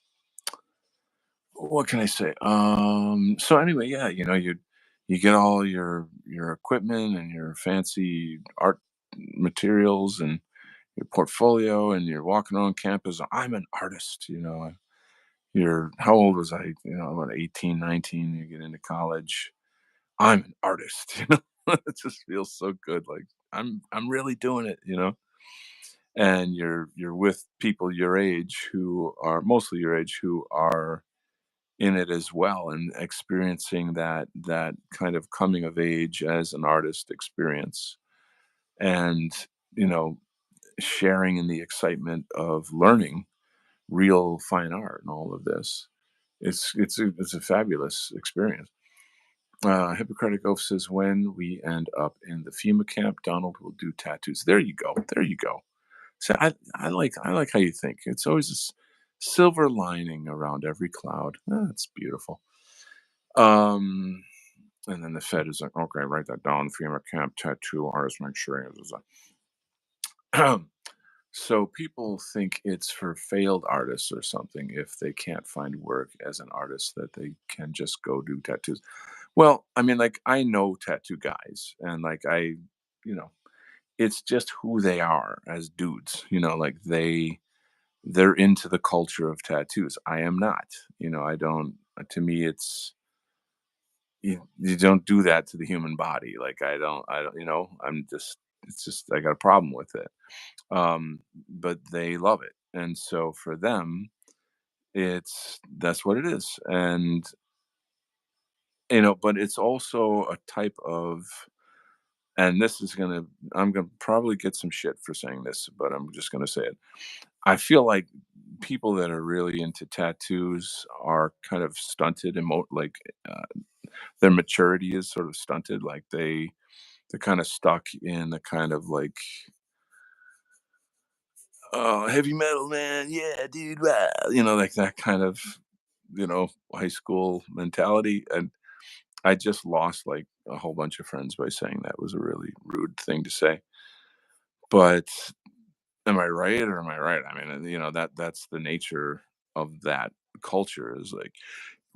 what can I say? So anyway, yeah, you get all your equipment and your fancy art materials and your portfolio, and you're walking around campus. I'm an artist. You're how old was I? About 18, 19. You get into college. I'm an artist. It just feels so good. Like I'm really doing it. And you're with people your age who are mostly your age who are in it as well and experiencing that kind of coming of age as an artist experience, and you know sharing in the excitement of learning real fine art and all of this. It's a fabulous experience. Hippocratic Oath says, when we end up in the FEMA camp, Donald will do tattoos. There you go. There you go. So I like how you think. It's always this silver lining around every cloud. That's beautiful. Um, and then the Fed is like, okay, write that down. FEMA camp tattoo artist, make sure. So people think it's for failed artists or something if they can't find work as an artist that they can just go do tattoos. Well, I mean, like I know tattoo guys, and like you know, it's just who they are as dudes. Like they're into the culture of tattoos. I am not. I don't. To me, it's you don't do that to the human body. Like I don't. I'm just. It's just I got a problem with it. But they love it, and so for them, that's what it is. And but it's also a type of, and this is gonna I'm gonna probably get some shit for saying this, but I'm just gonna say it. I feel like people that are really into tattoos are kind of stunted like uh, their maturity is sort of stunted. Like they're kind of stuck in the kind of like, oh, heavy metal, man, yeah, dude, wow, like that kind of high school mentality. And I just lost like a whole bunch of friends by saying that was a really rude thing to say. But am I right or am I right? I mean, that's the nature of that culture is like,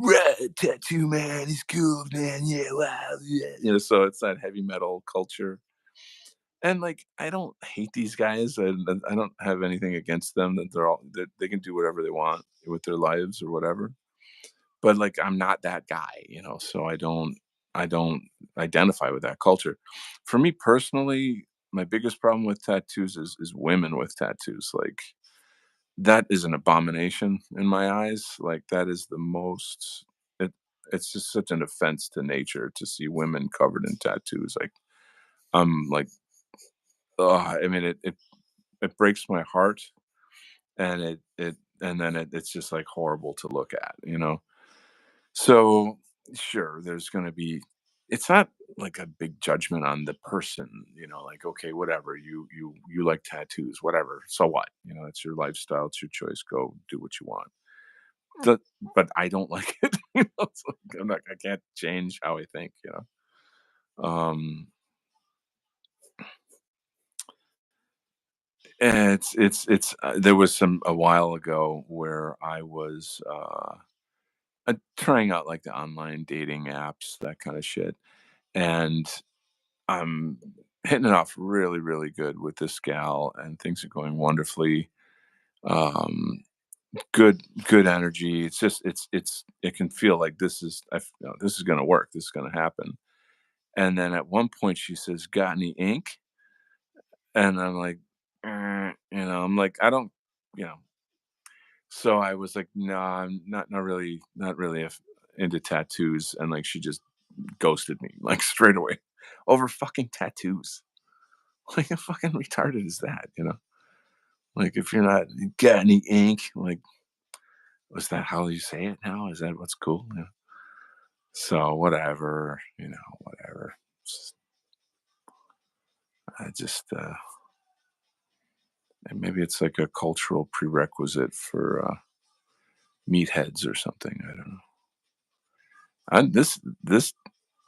right, tattoo man, he's cool, man. Yeah, wow, yeah. So it's that heavy metal culture. And like, I don't hate these guys, and I don't have anything against them. That that they can do whatever they want with their lives or whatever. But like, I'm not that guy. So I don't. I don't identify with that culture. For me personally, my biggest problem with tattoos is women with tattoos. Like that is an abomination in my eyes. Like that is the most. It, it's just such an offense to nature to see women covered in tattoos. Like I'm like, I mean, it breaks my heart, and and then it's just like horrible to look at. So, sure, there's gonna be it's not like a big judgment on the person, like, okay, whatever, you like tattoos, whatever, so what? It's your lifestyle, it's your choice, go do what you want. The but I don't like it, it's like I can't change how I think. Um, and there was some a while ago where I was, trying out, like, the online dating apps, that kinda shit, and I'm hitting it off really, really good with this gal, and things are going wonderfully. Um, good energy. It's just, it can feel like this is going to work. This is going to happen. And then at one point she says, "Got any ink?" And I'm like, I'm like, I don't, you know. So I was like, "No, I'm not really into tattoos." And like, she just ghosted me like straight away over fucking tattoos. Like, how fucking retarded is that? Like, if you're not got any ink, like, was that how you say it now? Is that what's cool? Yeah. So whatever, whatever. Just- I just and maybe it's like a cultural prerequisite for meatheads or something. I don't know. This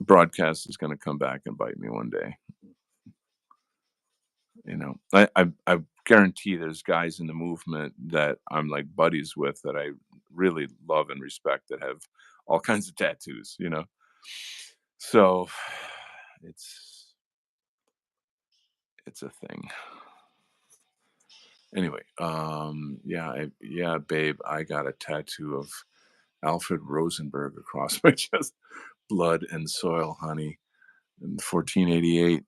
broadcast is going to come back and bite me one day. I guarantee there's guys in the movement that I'm like buddies with that I really love and respect that have all kinds of tattoos. So it's it's a thing. Anyway, yeah, babe, I got a tattoo of Alfred Rosenberg across my chest. Blood and soil, honey. In 1488.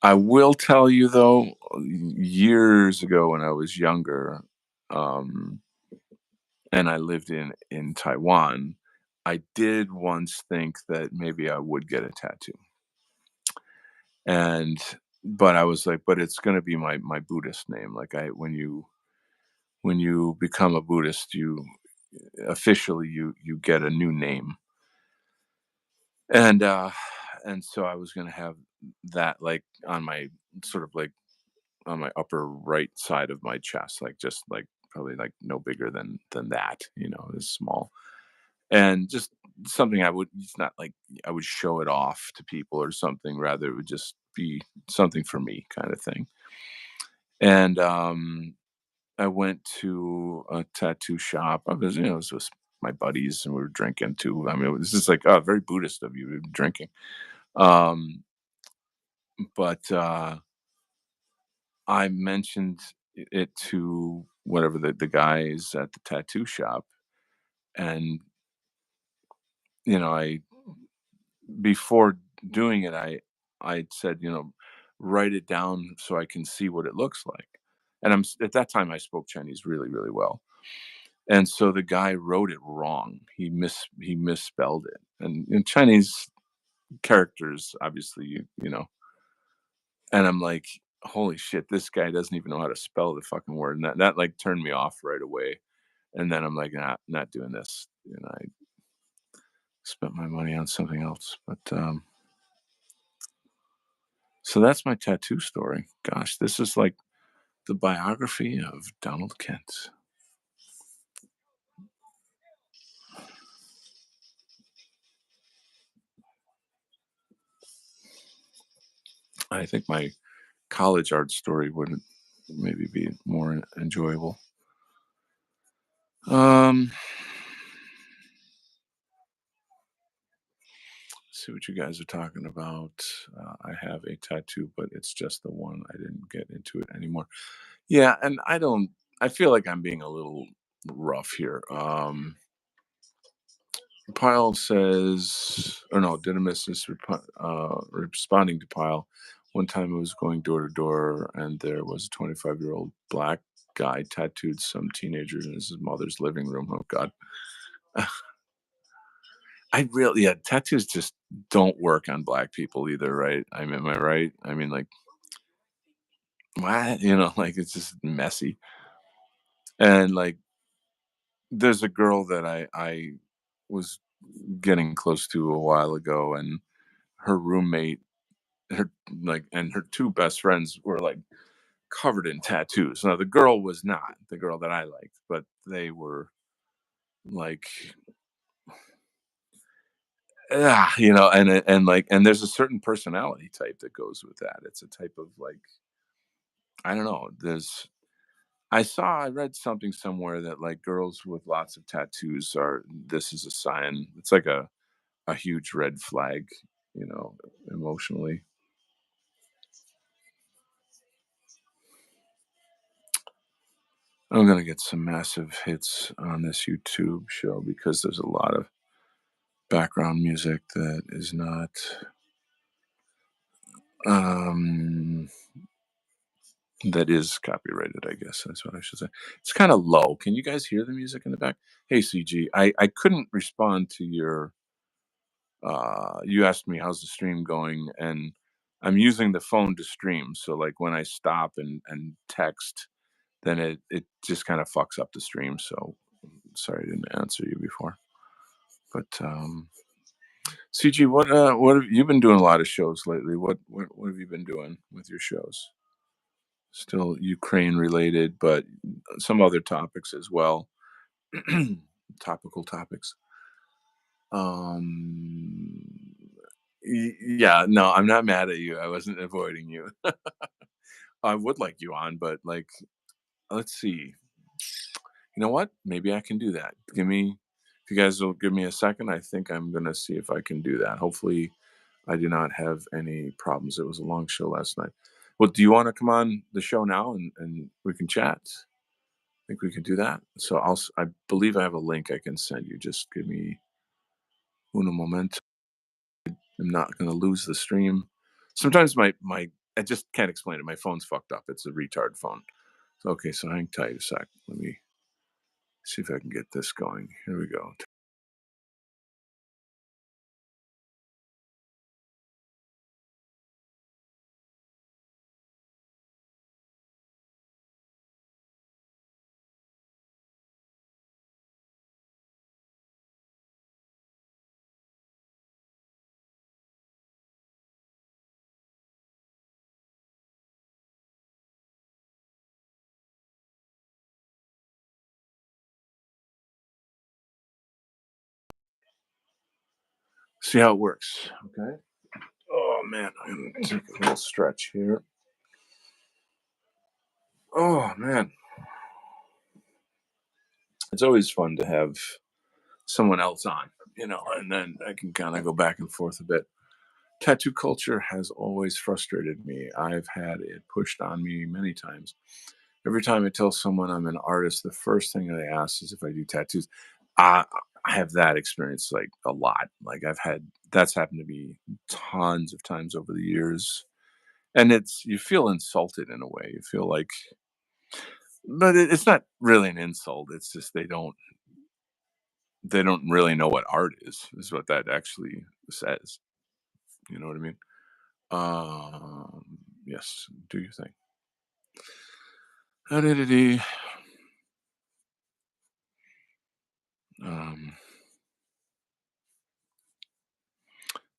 I will tell you though, years ago when I was younger, um, and I lived in Taiwan, I did once think that maybe I would get a tattoo. And but I was like, but it's gonna be my Buddhist name. Like I when you become a Buddhist, you officially you get a new name. And and so I was gonna have that like on my sort of like on my upper right side of my chest, like just like probably like no bigger than that, is small. And just something it's not like I would show it off to people or something, rather it would just be something for me kind of thing. And I went to a tattoo shop. I was, it was with my buddies and we were drinking too. I mean, it was just like, oh, very Buddhist of you to be drinking. Um, but I mentioned it to whatever the guys at the tattoo shop. And, I, before doing it, I said, write it down so I can see what it looks like. And at that time I spoke Chinese really, really well. And so the guy wrote it wrong. He misspelled it. And in Chinese characters, obviously, and I'm like, holy shit, this guy doesn't even know how to spell the fucking word. And that like turned me off right away. And then I'm like, not doing this. I spent my money on something else. But so that's my tattoo story. Gosh, this is like the biography of Donald Kent. I think my college art story would maybe be more enjoyable. Um, see what you guys are talking about. I have a tattoo, but it's just the one. I didn't get into it anymore. Yeah, and I don't. I feel like I'm being a little rough here. Pyle says, or no, Dynamis is responding to Pyle. One time I was going door to door, and there was a 25-year-old black guy tattooed some teenagers in his mother's living room. Oh, God. I really, yeah, tattoos just don't work on black people either, right? I mean, am I right? I mean, like, what? Like, it's just messy. And, like, there's a girl that I was getting close to a while ago, and her roommate, her like, and her two best friends were like covered in tattoos. Now the girl was not the girl that I liked, but they were like, and there's a certain personality type that goes with that. It's a type of like, I don't know. I read something somewhere that like girls with lots of tattoos are this is a sign. It's like a huge red flag, you know, emotionally. I'm gonna get some massive hits on this YouTube show because there's a lot of background music that is not um that is copyrighted, I guess that's what I should say. It's kind of low. Can you guys hear the music in the back? Hey CG, I couldn't respond to your you asked me how's the stream going, and I'm using the phone to stream. So like when I stop and text, then it just kind of fucks up the stream. So sorry I didn't answer you before. But CG, what have you been doing a lot of shows lately? What have you been doing with your shows? Still Ukraine related, but some other topics as well. Topical topics. Um yeah, no, I'm not mad at you. I wasn't avoiding you. I would like you on, but like let's see. You know what? Maybe I can do that. If you guys will give me a second, I think I'm gonna see if I can do that. Hopefully I do not have any problems. It was a long show last night. Well, do you want to come on the show now and we can chat? Think we can do that? So I believe I have a link I can send you. Just give me uno momento. I'm not going to lose the stream. Sometimes my I just can't explain it. My phone's fucked up. It's a retard phone. So, okay, so hang tight a sec. Let me see if I can get this going. Here we go. See how it works. Okay. Oh man, I'm gonna take a little stretch here. Oh man, it's always fun to have someone else on, and then I can kind of go back and forth a bit. Tattoo culture has always frustrated me. I've had it pushed on me many times. Every time I tell someone I'm an artist, the first thing they ask is if I do tattoos. I, I have that experience like a lot. Like that's happened to me tons of times over the years. And you feel insulted in a way. You feel like, but it's not really an insult. It's just they don't really know what art is what that actually says. You know what I mean? Yes, do your thing. How did Um,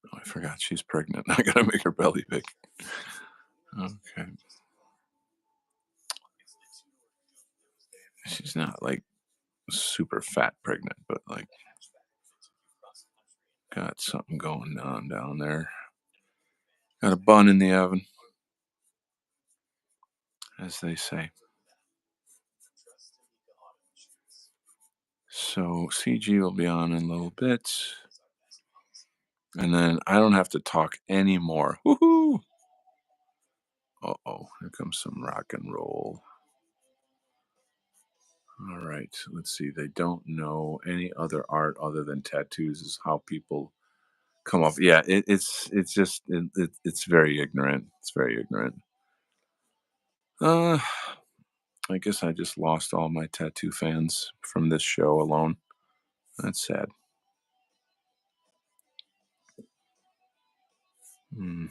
oh, I forgot she's pregnant. I gotta make her belly big. Okay, she's not like super fat pregnant, but like got something going on down there. Got a bun in the oven, as they say. So CG will be on in a little bit, and then I don't have to talk anymore. Woohoo! Uh oh, here comes some rock and roll. All right. Let's see. They don't know any other art other than tattoos is how people come off. Yeah, it's just it's very ignorant. It's very ignorant. Uh, I guess I just lost all my tattoo fans from this show alone. That's sad. Hmm.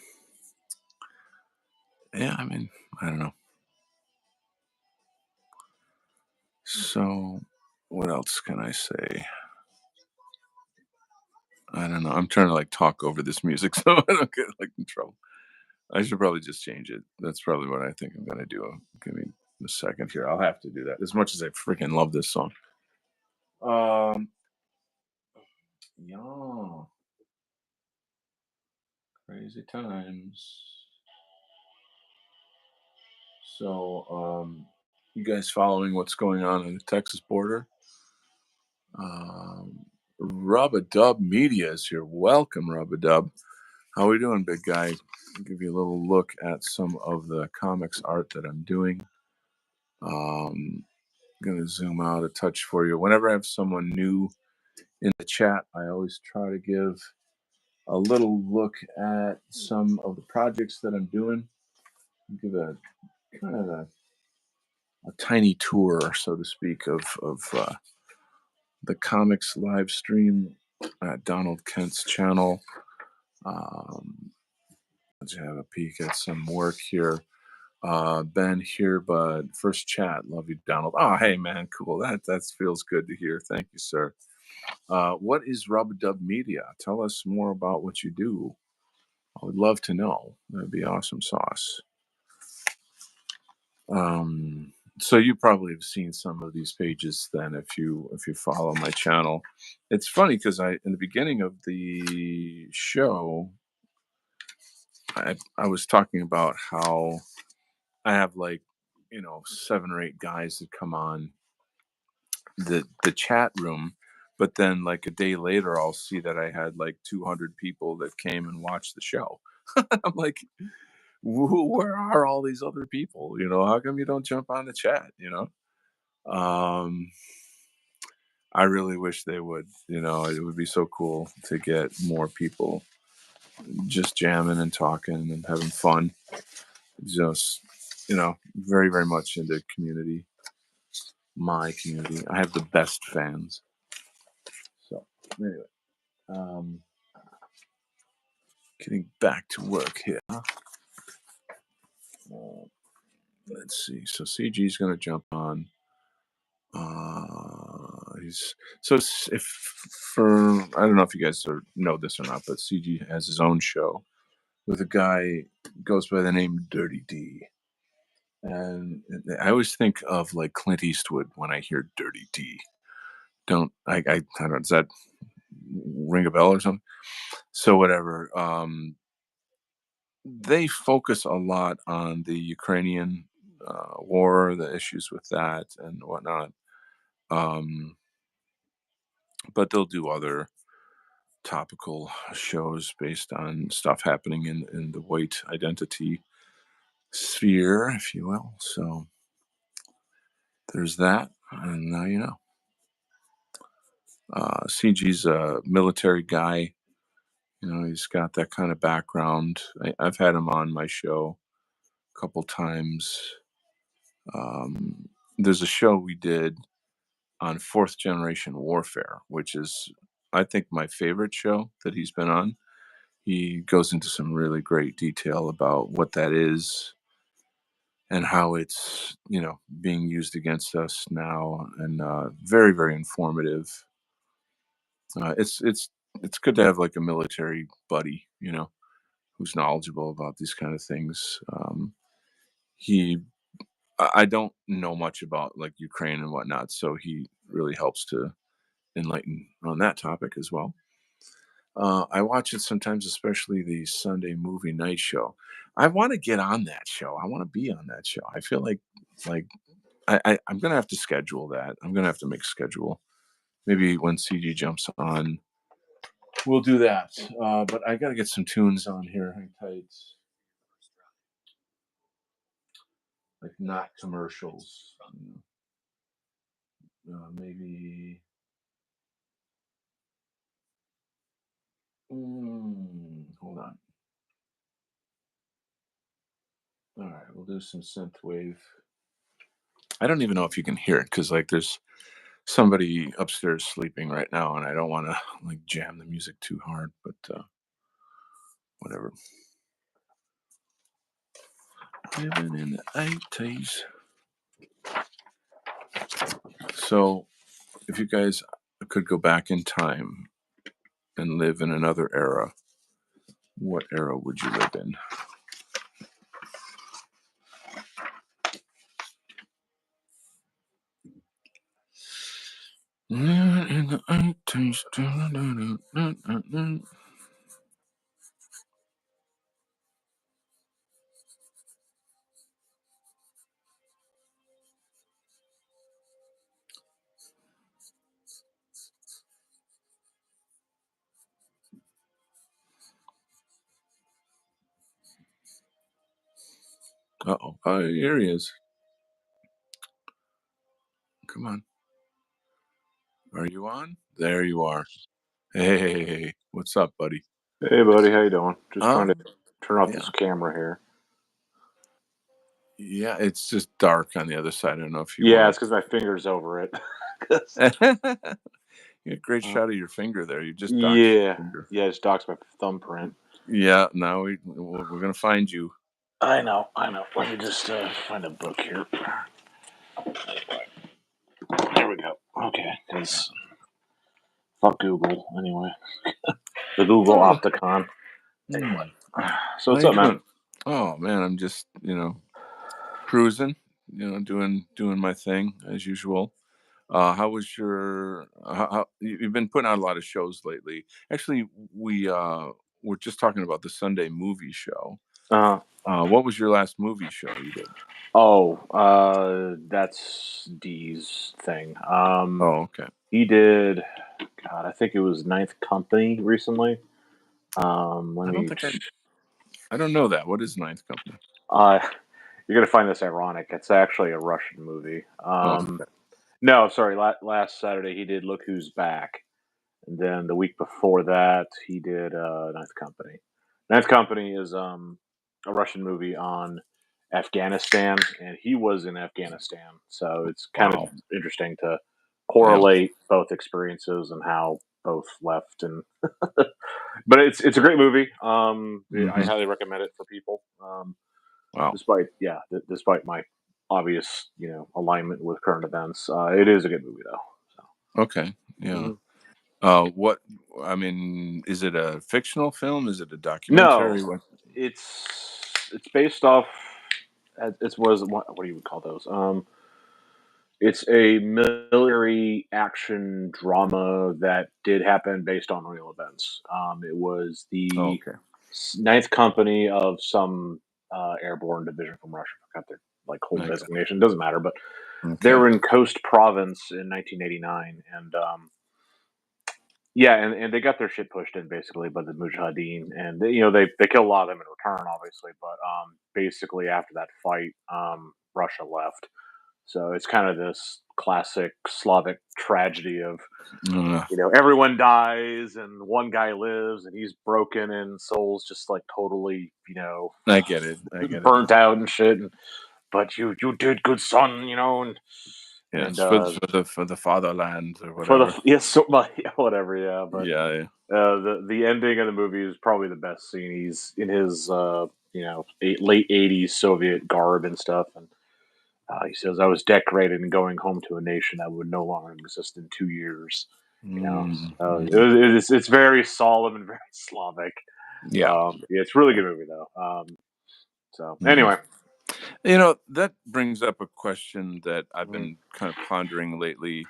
Yeah, I mean, I don't know. So, what else can I say? I don't know. I'm trying to like talk over this music so I don't get like in trouble. I should probably just change it. That's probably what I think I'm gonna do. Give me a second here. I'll have to do that. As much as I freaking love this song. Um, yeah, crazy times. So, you guys following what's going on in the Texas border? Um, Rub-a-Dub Media is here. Welcome, Rub-a-Dub. How we doing, big guy? I'll give you a little look at some of the comics art that I'm doing. Gonna zoom out a touch for you. Whenever I have someone new in the chat, I always try to give a little look at some of the projects that I'm doing. Give a kind of a tiny tour, so to speak, of the comics live stream at Donald Kent's channel. Um, let's have a peek at some work here. Ben here, but first chat. Love you, Donald. Oh, hey man, cool. That feels good to hear. Thank you, sir. What is Rub-a-Dub Media? Tell us more about what you do. I would love to know. That'd be awesome sauce. So you probably have seen some of these pages then if you follow my channel. It's funny because I in the beginning of the show I was talking about how I have like, 7 or 8 guys that come on the chat room, but then like a day later I'll see that I had like 200 people that came and watched the show. I'm like, where are all these other people? How come you don't jump on the chat? Um, I really wish they would. It would be so cool to get more people just jamming and talking and having fun. Just, very, very much into community, my community. I have the best fans. So, anyway, um, getting back to work here. Let's see. So, CG's going to jump on. He's so if for I don't know if you guys know this or not, but CG has his own show with a guy goes by the name Dirty D, and I always think of like Clint Eastwood when I hear Dirty D. I don't know, does that ring a bell or something? So whatever. They focus a lot on the Ukrainian war, the issues with that and whatnot. Um, but they'll do other topical shows based on stuff happening in the white identity sphere, if you will. So there's that, and now you know. CG's a military guy. He's got that kind of background. I've had him on my show a couple times. There's a show we did on fourth generation warfare, which is, I think, my favorite show that he's been on. He goes into some really great detail about what that is and how it's being used against us now, and very very informative. It's good to have like a military buddy, who's knowledgeable about these kind of things. He I don't know much about like Ukraine and whatnot, so he really helps to enlighten on that topic as well. I watch it sometimes, especially the Sunday movie night show. I want to get on that show. I want to be on that show. I feel like I'm gonna have to schedule that. I'm gonna have to make a schedule. Maybe when CG jumps on, we'll do that. But I gotta get some tunes on here. Hang tight. Like not commercials. Maybe. Hold on. All right, we'll do some synth wave. I don't even know if you can hear it because like there's somebody upstairs sleeping right now, and I don't want to like jam the music too hard. But whatever. Living in the 80s. So, if you guys could go back in time and live in another era, what era would you live in? In the 80s. Uh-oh. Oh, here he is. Come on. Are you on? There you are. Hey, what's up, buddy? Hey, buddy, how you doing? Just trying to Um, turn off this yeah. camera here. Yeah, it's just dark on the other side. I don't know if you Yeah, want it's because my finger's over it. 'Cause- to. You had a great uh, shot of your finger there. You just doxed yeah, your finger. yeah, it just docks my thumbprint. Yeah, now we're gonna find you. I know, I know. Let me just find a book here. There we go. Okay, because fuck Google, anyway. The Google Oh, Opticon. Anyway, hmm. so How what's you up, man? doing? Oh man, I'm just cruising. Doing my thing as usual. How was your? You've been putting out a lot of shows lately. Actually, we're just talking about the Sunday movie show. Uh, What was your last movie show you did? that's D's thing. Oh, okay. He did, God, I think it was Ninth Company recently. Let I don't me think I don't know that. What is Ninth Company? Uh, you're gonna find this ironic. It's actually a Russian movie. Oh, No, sorry. Last Saturday he did Look Who's Back, and then the week before that he did Ninth Company. Ninth Company is a Russian movie on Afghanistan, and he was in Afghanistan, so it's kind of wow. interesting to Yeah. correlate both experiences and how both left. And but it's a great movie. I Hmm. highly recommend it for people. Wow. Despite my obvious, alignment with current events, it is a good movie though. Okay. So, Yeah. mhm. What? I mean, is it a fictional film? Is it a documentary? No, What? it's based off. It was what do you would call those? It's a military action drama that did happen based on real events. It was Oh, the okay. Ninth Company of some airborne division from Russia. I forgot their like whole I got it. designation. Doesn't matter, but they Okay. were in Coast Province in 1989, and yeah, and they got their shit pushed in basically by the Mujahideen, and they killed a lot of them in return, obviously, but basically after that fight, Russia left. So it's kind of this classic Slavic tragedy of Uh, everyone dies and one guy lives and he's broken and soul's just like totally I get it. I get it. burnt out and shit. But you did good, son, and Yes, for the fatherland or for the whatever. yes, so, yeah, whatever, yeah. But Yeah. Yeah. the ending of the movie is probably the best scene. He's in his late '80s Soviet garb and stuff, and he says, "I was decorated and going home to a nation that would no longer exist in 2 years." Mm. It's very solemn and very Slavic. Yeah. Yeah, it's a really good movie though. So Hmm. anyway, That brings up a question that I've mhm. been kind of pondering lately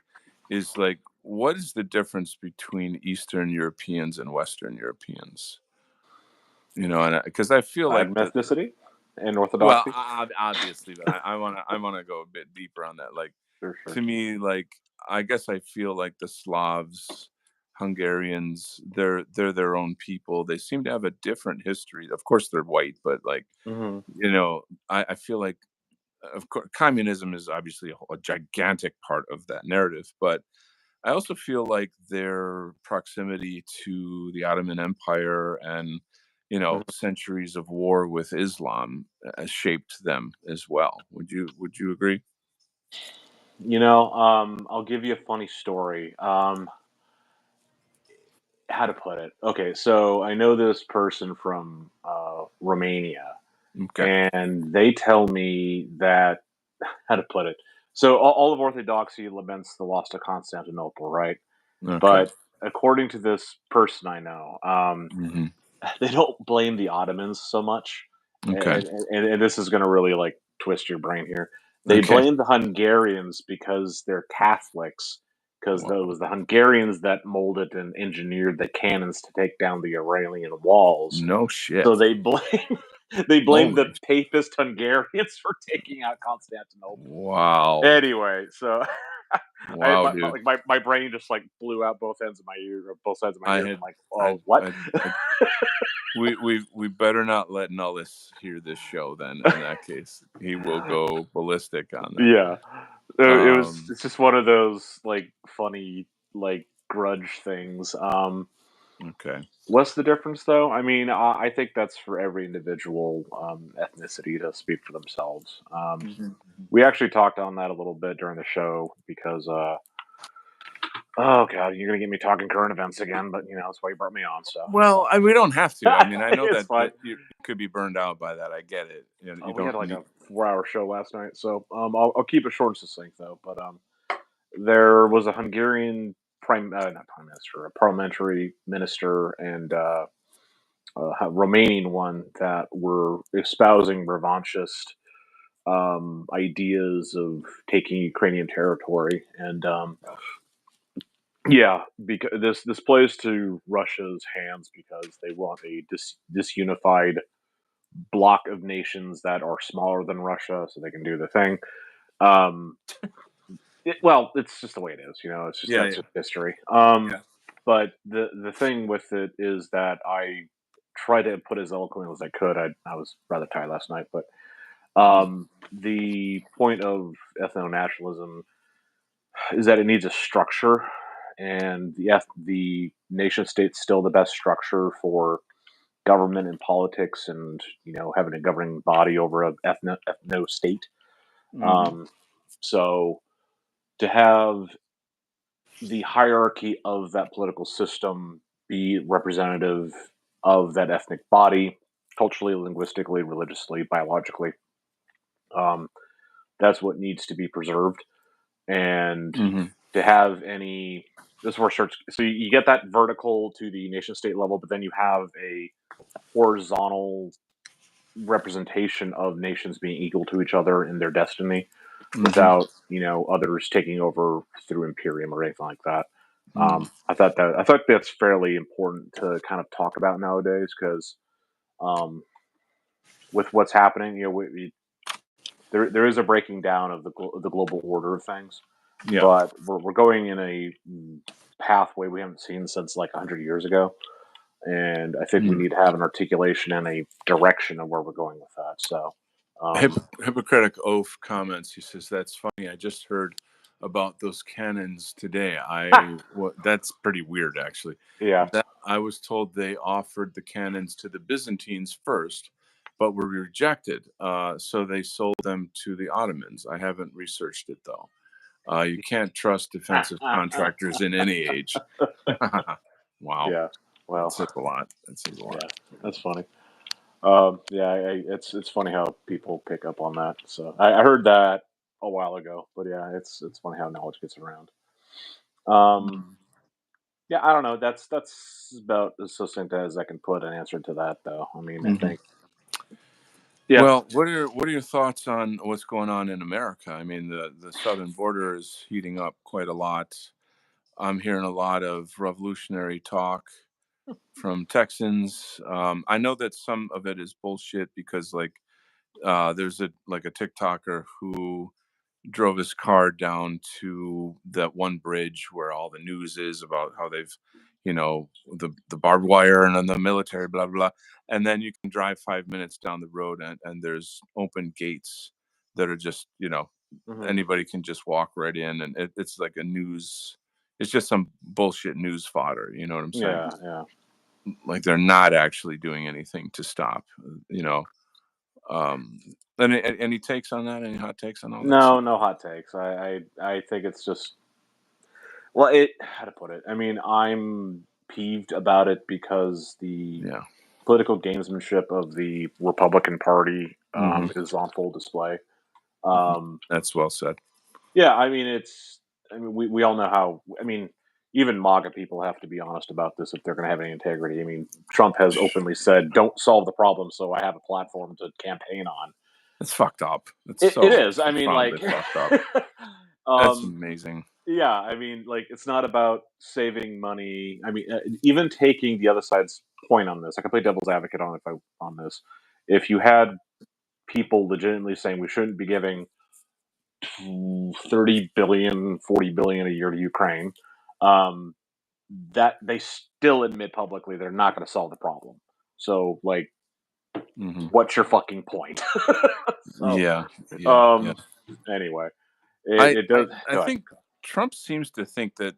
is like, what is the difference between Eastern Europeans and Western Europeans? And because I feel like that, Ethnicity and well, orthodoxy. obviously, but I want to go a bit deeper on that. Like, Sure, sure. to me, like, I guess I feel like the Slavs, Hungarians, they're their own people. They seem to have a different history. Of course, they're white, but like, Hmm. I feel like of course, communism is obviously a gigantic part of that narrative, but I also feel like their proximity to the Ottoman Empire and, Mhm. centuries of war with Islam shaped them as well. Would you agree? I'll give you a funny story. How to put it? Okay, so I know this person from Romania, Okay. and they tell me that how to put it. So all of Orthodoxy laments the loss of Constantinople, right? Okay. But according to this person I know, Hmm. they don't blame the Ottomans so much, Okay. and this is going to really like twist your brain here. They Okay. blame the Hungarians because they're Catholics, because it Wow. was the Hungarians that molded and engineered the cannons to take down the Iranian walls. No So shit. they blame they blame the Holy. papist Hungarians for taking out Constantinople. Wow. Anyway, so I Wow, dude. like my brain just like blew out both ends of my ear, or both sides of my I ears. I'm had like, I oh, what? I we better not let Nullis hear this show then in that case. He will go ballistic on that. Yeah. Um, It's just one of those like funny like grudge things. okay. What's the difference though? I mean, I think that's for every individual ethnicity to speak for themselves. Mhm. We actually talked on that a little bit during the show because oh god, you're gonna get me talking current events again, but that's why you brought me on, so it's Well, we don't have to. I mean, I know it's that fine. you could be burned out by that. I get it. You We had don't like need. a 4 hour show last night, so I'll keep it short and succinct though. But there was a Hungarian not prime minister, a parliamentary minister, and a Romanian one that were espousing revanchist ideas of taking Ukrainian territory, and yeah, because this plays to Russia's hands because they want a disunified block of nations that are smaller than Russia, so they can do the thing. Um, well, it's just the way it is. It's just Yeah, that's yeah, just history. yeah. But the thing with it is that I tried to put as eloquently as I could. I was rather tired last night, but Mhm. the point of ethno nationalism is that it needs a structure, and the nation state's still the best structure for government and politics, and having a governing body over a ethno state. Mhm. Um, so to have the hierarchy of that political system be representative of that ethnic body, culturally, linguistically, religiously, biologically. Um, that's what needs to be preserved. And Mhm. to have any, this is where starts. So you get that vertical to the nation state level, but then you have a horizontal representation of nations being equal to each other in their destiny Mhm. without others taking over through imperium or anything like that. Mhm. I thought that's fairly important to kind of talk about nowadays because um, with what's happening, there is a breaking down of the global order of things, Yeah. but we're going in a pathway we haven't seen since like 100 years ago, and I think we Mm. need to have an articulation and a direction of where we're going with that. So, um, Hippocratic Oath comments. He says that's funny. I just heard about those cannons today. That's pretty weird, actually. yeah. That I was told they offered the cannons to the Byzantines first, but were rejected. So they sold them to the Ottomans. I haven't researched it though. You can't trust defensive contractors in any age. Wow, Yeah. that Well, says a lot. That says a lot. yeah, that's funny. Yeah, it's funny how people pick up on that. So I heard that a while ago, but yeah, it's funny how knowledge gets around. Um, Mm. yeah, I don't know. That's about as succinct as I can put an answer to that, though. I mean, I Mhm. think, yeah, Well, what are your thoughts on what's going on in America? I mean, the southern border is heating up quite a lot. I'm hearing a lot of revolutionary talk from Texans. I know that some of it is bullshit because, like, there's a TikToker who drove his car down to that one bridge where all the news is about how they've, the barbed wire and then the military, blah blah blah, and then you can drive 5 minutes down the road and there's open gates that are just, Mhm. anybody can just walk right in, and it's like a news. It's just some bullshit news fodder. You know what I'm saying? Yeah, yeah. Like they're not actually doing anything to stop. You know. Um, any takes on that? Any hot takes on all that No, stuff? no hot takes. I think it's just, well, it how to put it. I mean, I'm peeved about it because the Yeah. political gamesmanship of the Republican Party Hmm. is on full display. Hmm. Um, That's well said. yeah, I mean, we all know how. I mean, even MAGA people have to be honest about this if they're going to have any integrity. I mean, Trump has openly said, "Don't solve the problem, so I have a platform to campaign on." It's fucked up. It's It so is. I mean, profoundly like, fucked up. That's um, amazing. yeah, I mean, like, it's not about saving money. I mean, even taking the other side's point on this, I can play devil's advocate on on this. If you had people legitimately saying we shouldn't be giving 30 billion, 40 billion a year to Ukraine, um, that they still admit publicly they're not going to solve the problem. So, like, Hmm. what's your fucking point? So, Yeah, yeah, yeah. um, anyway, I, it I, does. I Go ahead. think Trump seems to think that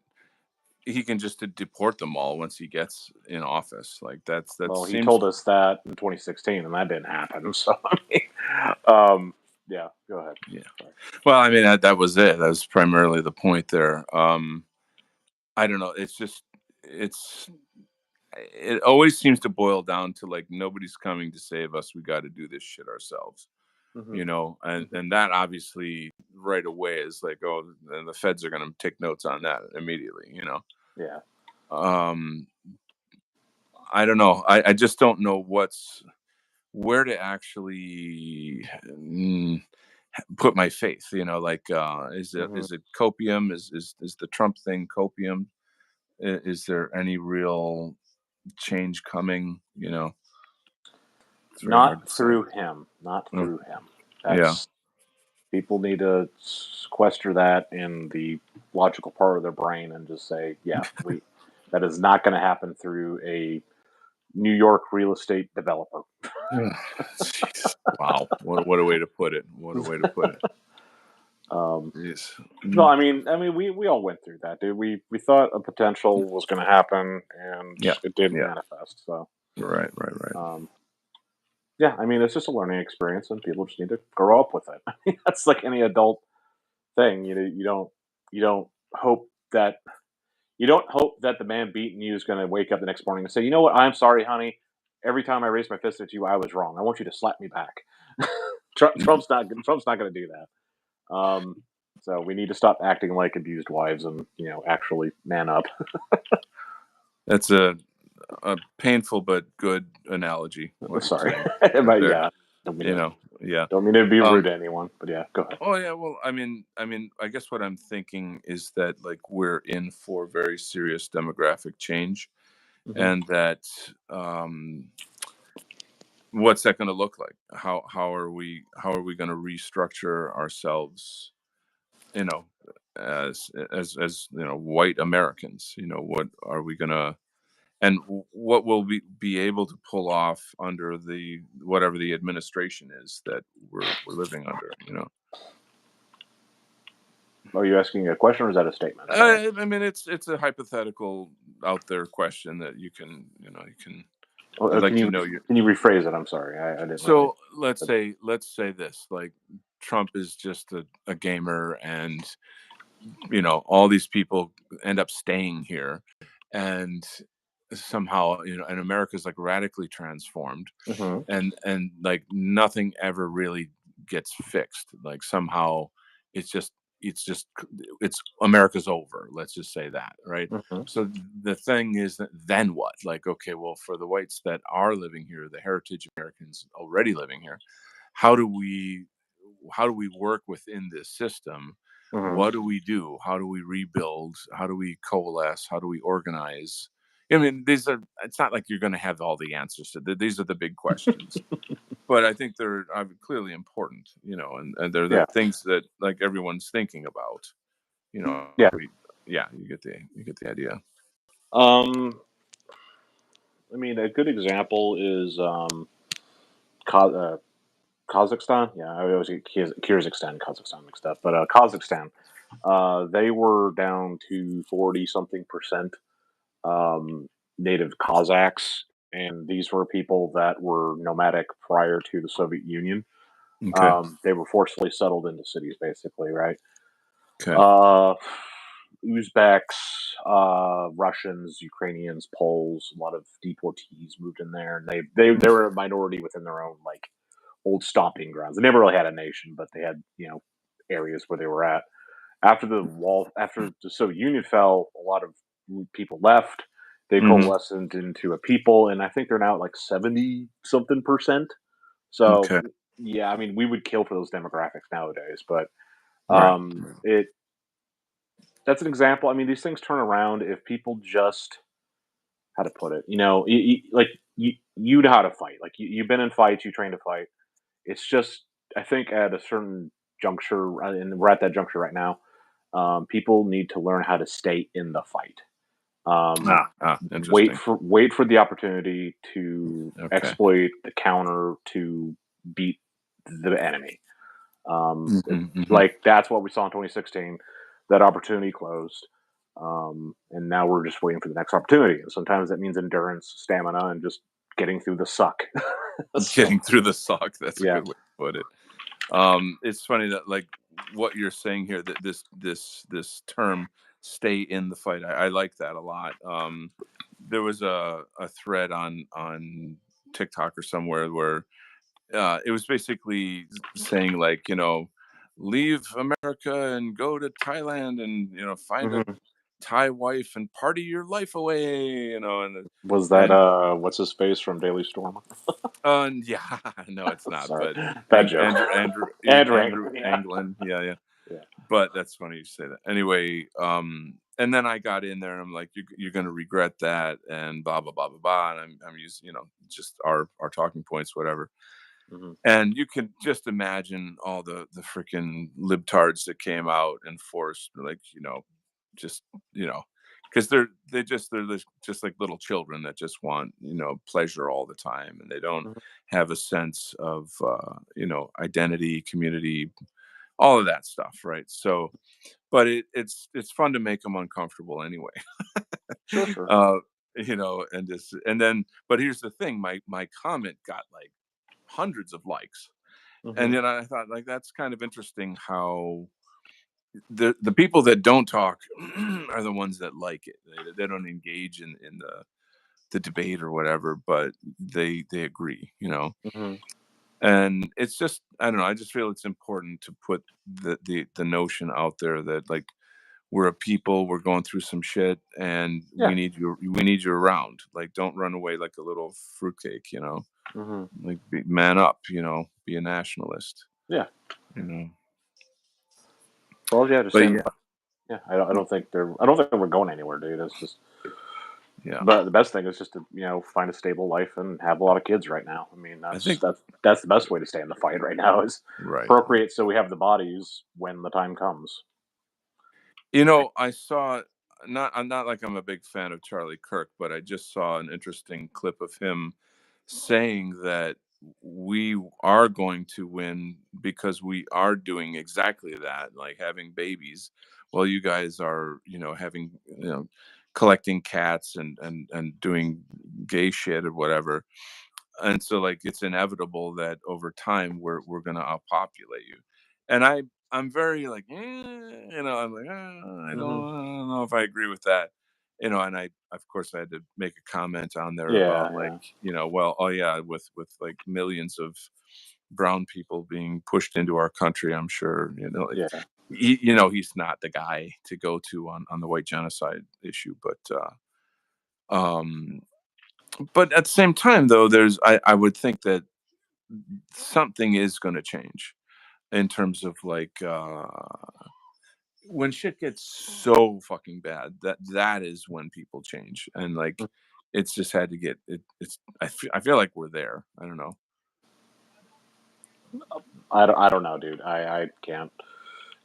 he can just deport them all once he gets in office. Like that Well, he seems. told us that in 2016, and that didn't happen. So, I mean, um, yeah, go ahead. Yeah. Sorry. Well, I mean that was it. That was primarily the point there. I don't know. It's just it's it always seems to boil down to like nobody's coming to save us. We got to do this shit ourselves. Hmm. And Hmm. that obviously right away is like, oh, then the feds are going to take notes on that immediately. Yeah. Um, I don't know. I just don't know where to actually put my faith. Like Hmm. is it copium? Is the Trump thing copium? Is there any real change coming? It's very hard Not to say. through him. Not Oh, through him. yeah. That's People need to sequester that in the logical part of their brain and just say, yeah, we that is not going to happen through a New York real estate developer. Yeah. Jeez. Wow. What a way to put it. What a way to put it. um, Jeez. no, Mm. I mean, we all went through that, dude. We thought a potential was going to happen, and Yeah. it didn't Yeah. manifest. So, Right. Right. Right. um, yeah, I mean, it's just a learning experience, and people just need to grow up with it. That's like any adult thing. You don't hope that You don't hope that the man beating you is going to wake up the next morning and say, "You know what? I'm sorry, honey. Every time I raised my fist at you, I was wrong. I want you to slap me back." No. Trump's not going to do that. So we need to stop acting like abused wives and actually man up. That's a painful but good analogy. What you're Sorry, saying right but there. yeah, don't mean You to know. Yeah. don't mean to be rude Um. to anyone. But yeah, go ahead. Oh yeah. Well, I guess what I'm thinking is that like we're in for very serious demographic change, Hmm. and that what's that going to look like? How are we going to restructure ourselves? You know, as white Americans. What are we going to and what will we be able to pull off under the whatever the administration is that we're living under? Are you asking a question or is that a statement? Sorry. I mean, it's a hypothetical out there question that you can. Well, I'd like can to you know your. can you rephrase it? I'm sorry, I didn't really. So let's say this, like Trump is just a gamer, and all these people end up staying here, and somehow and America's like radically transformed, Hmm. and like nothing ever really gets fixed. Like somehow it's just it's just it's America's over. Let's just say that, right? Hmm. So the thing is that then what? Like, okay, well, for the whites that are living here, the heritage Americans already living here, how do we how do we work within this system? Hmm. What do we do? How do we rebuild? How do we coalesce? How do we organize? I mean, it's not like you're going to have all the answers to these are the big questions, but I think they're clearly important, and they're the Yeah. things that like everyone's thinking about, you know, Yeah. we, yeah, you get the idea. Um, I mean, a good example is Kazakhstan? Yeah, I always get Kyrgyzstan, Kazakhstan mixed up. But Kazakhstan, they were down to 40 something percent native Kazakhs, and these were people that were nomadic prior to the Soviet Union. Okay. They were forcibly settled into cities, basically, right? Okay. Uh, Uzbeks, Russians, Ukrainians, Poles, a lot of deportees moved in there, and they were a minority within their own like old stomping grounds. They never really had a nation, but they had areas where they were at. After the Soviet Union fell, a lot of people left. They Hmm. coalesced into a people, and I think they're now at like 70 something percent. So Okay. yeah, I mean, we would kill for those demographics nowadays, but Right. it that's an example. I mean, these things turn around if people just how to put it. Like you know how to fight. Like you've been in fights, you train to fight. It's just I think at a certain juncture, and we're at that juncture right now. People need to learn how to stay in the fight. Um, Interesting. wait for the opportunity to Okay. exploit the counter to beat the enemy. Hmm. Hmm. Like that's what we saw in 2016. That opportunity closed, and now we're just waiting for the next opportunity. And sometimes that means endurance, stamina, and just getting through the suck. So Getting through the sock. That's a yeah. good way to put it. It's funny that like what you're saying here that this term "stay in the fight." I like that a lot. There was a thread on TikTok or somewhere where it was basically saying like leave America and go to Thailand and find a Mhm. Thai wife and party your life away, Was that and what's his face from Daily Storm? yeah, no, it's not. Sorry, But bad joke. Andrew Andrew Anglin, yeah, Anglin, yeah, yeah. yeah. But that's funny you say that. Anyway, and then I got in there and I'm like, you're gonna regret that, and blah blah blah blah blah. And I'm using just our talking points, whatever. Hmm. And you can just imagine all the freaking libtards that came out and forced, like, just, you know, because they're just like little children that just want, pleasure all the time. And they don't Hmm. have a sense of, identity, community, all of that stuff. Right. So, but it's fun to make them uncomfortable anyway. Sure, sure. uh, and then, but here's the thing, my comment got like hundreds of likes, and Hmm. then I thought, like, that's kind of interesting how the people that don't talk are the ones that like it. They don't engage in the debate or whatever, but they agree, Hmm. And it's just, I don't know. I just feel it's important to put the notion out there that, like, we're a people, we're going through some shit, and Yeah. we need you around. Like, don't run away like a little fruitcake, Hmm. Like, man up, be a nationalist, Yeah. you know. Well, yeah, just But saying. yeah, Yeah, I don't think we're going anywhere, dude. It's just, yeah. but the best thing is just to find a stable life and have a lot of kids right now. I mean, I that's think that's the best way to stay in the fight right now is right. procreate so we have the bodies when the time comes. I saw, I'm not like I'm a big fan of Charlie Kirk, but I just saw an interesting clip of him saying that we are going to win because we are doing exactly that, like having babies, while you guys are, having, collecting cats and doing gay shit or whatever. And so, like, it's inevitable that over time we're gonna outpopulate you. And I'm very like, I'm like, Hmm. I don't know if I agree with that. And I, of course, I had to make a comment on there Yeah, about, like, yeah, well, oh yeah, with like millions of brown people being pushed into our country, I'm sure, like, yeah. he's not the guy to go to on the white genocide issue. Um but at the same time, though, I would think that something is going to change in terms of, like, when shit gets so fucking bad, that is when people change. And, like, it's just had to get it's I feel like we're there. I don't know. I don't know, dude. I can't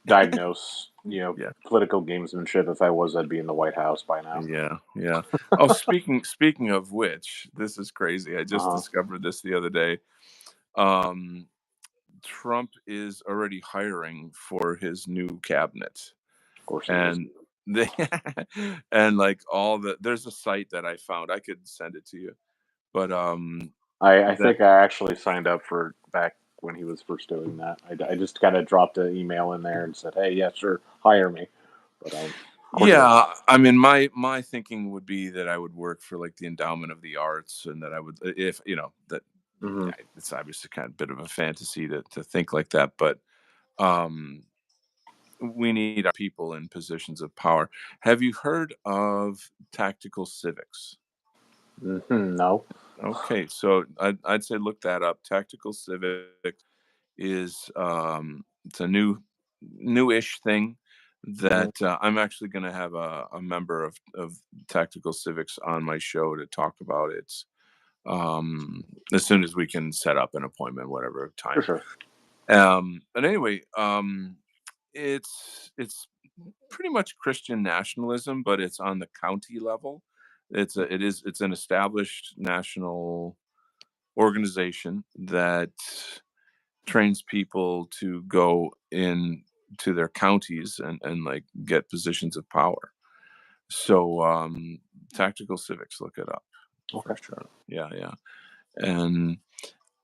diagnose Yeah. political gamesmanship. If I was, I'd be in the White House by now. Yeah. Yeah. Oh, speaking of which, this is crazy. I Uh just huh. discovered this the other day. Um Trump is already hiring for his new cabinet, Of course he is. and they and like all there's a site that I found. I could send it to you, but I that think I actually signed up for back when he was first doing that. I just kind of dropped an email in there and said, "Hey, yeah, sure, hire me." But of course, he doesn't. yeah, I mean, my thinking would be that I would work for like the endowment of the arts, and that I would, if that, Hmm. yeah, it's obviously kind of a bit of a fantasy to think like that, but um we need our people in positions of power. Have you heard of tactical civics? No. Okay, so I'd say look that up. Tactical civics is it's a newish thing Hmm. that I'm actually going to have a member of tactical civics on my show to talk about it as soon as we can set up an appointment, whatever For time. sure. But anyway, it's pretty much Christian nationalism, but it's on the county level. It's an established national organization that trains people to go in to their counties and like get positions of power. So tactical civics, look it up for Okay. sure. Yeah, yeah. And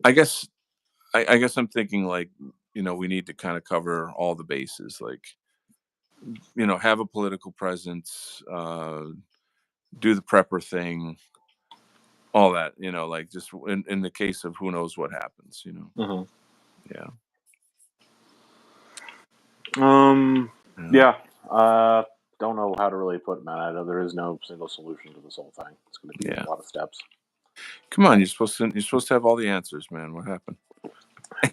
I guess I guess I'm thinking like, we need to kind of cover all the bases, like, have a political presence, do the prepper thing, all that, like just in the case of who knows what happens. Hmm. Yeah. Um. Yeah. Yeah. Don't know how to really put it, man. I know there is no single solution to this whole thing. It's going to be Yeah. a lot of steps. Come on, you're supposed to have all the answers, man. What happened?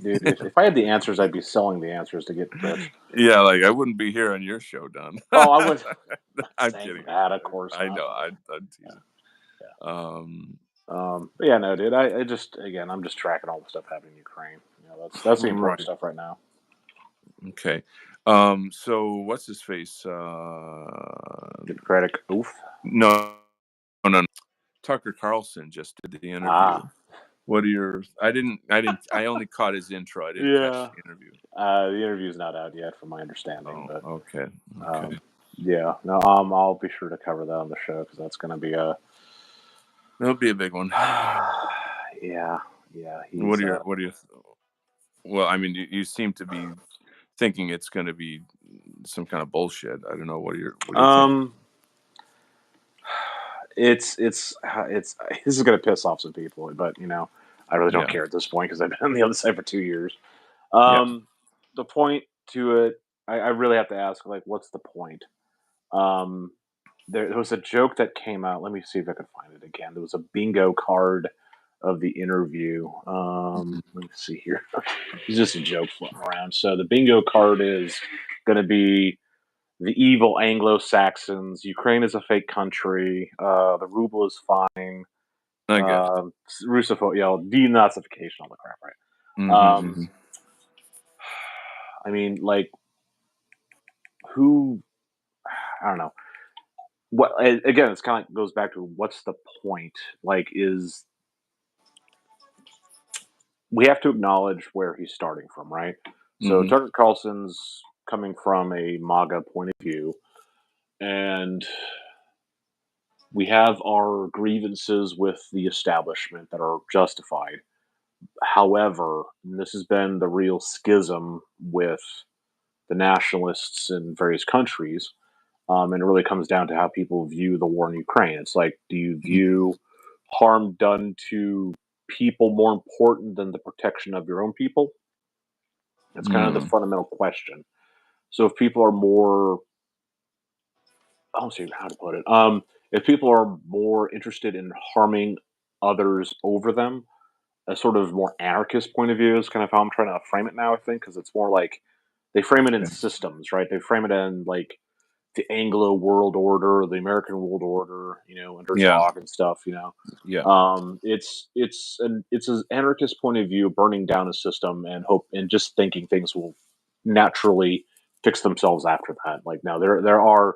Dude, if I had the answers, I'd be selling the answers to get rich. Yeah, like I wouldn't be here on your show, Don. Oh, I was not I'm saying kidding. that, of course I not. know. But I'm yeah, teasing. Um, but yeah, no, dude. I just again, I'm just tracking all the stuff happening in Ukraine. That's the important right. stuff right now. Okay. So what's his face? Democratic oof. No, no, no. Tucker Carlson just did the interview. Ah, What are your? I only caught his intro. I didn't catch yeah. the interview. The interview's not out yet, from my understanding. Oh, But okay, okay. um, yeah, no, I'll be sure to cover that on the show because that's going to be a That'll be a big one. yeah, yeah. What He's are your? What are your? Well, I mean, you seem to be thinking it's going to be some kind of bullshit. I don't know. What do you think? um, it's this is going to piss off some people, but I really don't Yeah, care at this point because I've been on the other side for 2 years. yeah. Um, the point to it, I really have to ask, like, what's the point? Um, there was a joke that came out. Let me see if I can find it again. There was a bingo card of the interview. Let me see here. It's just a joke floating around. So the bingo card is going to be the evil Anglo-Saxons. Ukraine is a fake country. The ruble is fine. I get it. Uh, Russopho, denazification, all the crap, right? Hmm. I mean, like, who? I don't know. What again? It's kind of goes back to what's the point? Like, is we have to acknowledge where he's starting from, right? So Hmm. Tucker Carlson's coming from a MAGA point of view, and we have our grievances with the establishment that are justified. However, and this has been the real schism with the nationalists in various countries, and it really comes down to how people view the war in Ukraine. It's like, do you view harm done to people more important than the protection of your own people? That's kind of the Mm. fundamental question. So if people are more, I don't see how to put it. If people are more interested in harming others over them, a sort of more anarchist point of view is kind of how I'm trying to frame it now. I think because it's more like they frame it in Okay. systems, right? They frame it in like the Anglo world order, the American world order, under Yeah, talk and stuff. yeah. It's an anarchist point of view, burning down a system and hope and just thinking things will naturally fix themselves after that. Like now, there are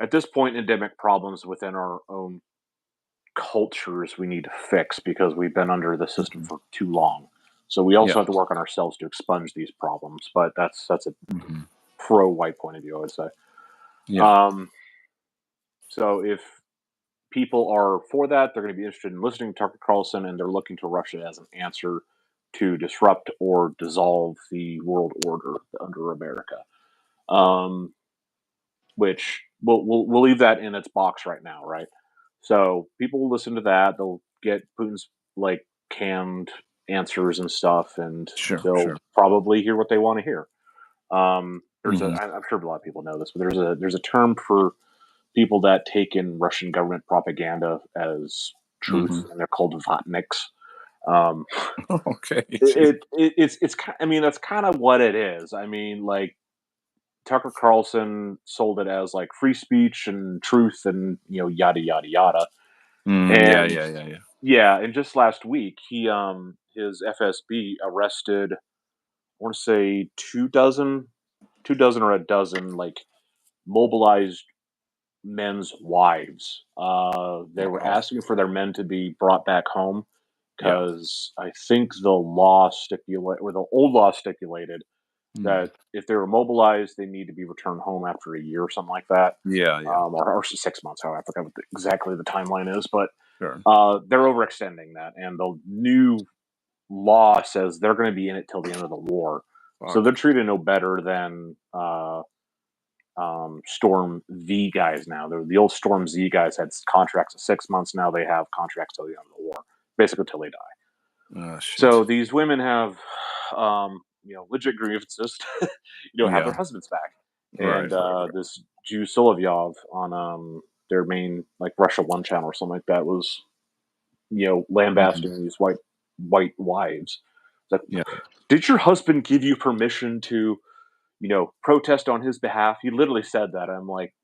at this point endemic problems within our own cultures we need to fix because we've been under the system Mhm. for too long. So we also Yeah. have to work on ourselves to expunge these problems. But that's a Mhm. pro-white point of view, I would say. Yeah. Um, so if people are for that, they're going to be interested in listening to Tucker Carlson, and they're looking to Russia as an answer to disrupt or dissolve the world order under America. Um, which we'll leave that in its box right now, right? So people will listen to that. They'll get Putin's like canned answers and stuff, and Sure, they'll sure. probably hear what they want to hear. Mhm. I'm sure a lot of people know this, but there's a term for people that take in Russian government propaganda as truth, Mhm. and they're called vatniks. Um, Okay, gee. I mean, that's kind of what it is. I mean, like Tucker Carlson sold it as like free speech and truth and yada yada yada. Yeah, And yeah, yeah, yeah. yeah, and just last week he his FSB arrested, I want to say two dozen or a dozen like mobilized men's wives. They were Wow. asking for their men to be brought back home Yeah. because I think the old law stipulated Mm. that if they were mobilized, they need to be returned home after a year or something like that, Yeah, yeah. or 6 months. I forgot what exactly the timeline is, but Sure. they're overextending that, and the new law says they're going to be in it till the end of the war. So they're Fuck. treated no better than Storm V guys now. The old Storm Z guys had contracts of 6 months. Now they have contracts till the end of the war, basically till they die. Oh, shit. So these women have, legit grievances. Have their Yeah. husbands back. And Right, right, this Jew Solovyov on their main like Russia One channel or something like that was right. Mhm. lambasting these white wives. It's like, Yeah. did your husband give you permission to protest on his behalf? He literally said that. I'm like,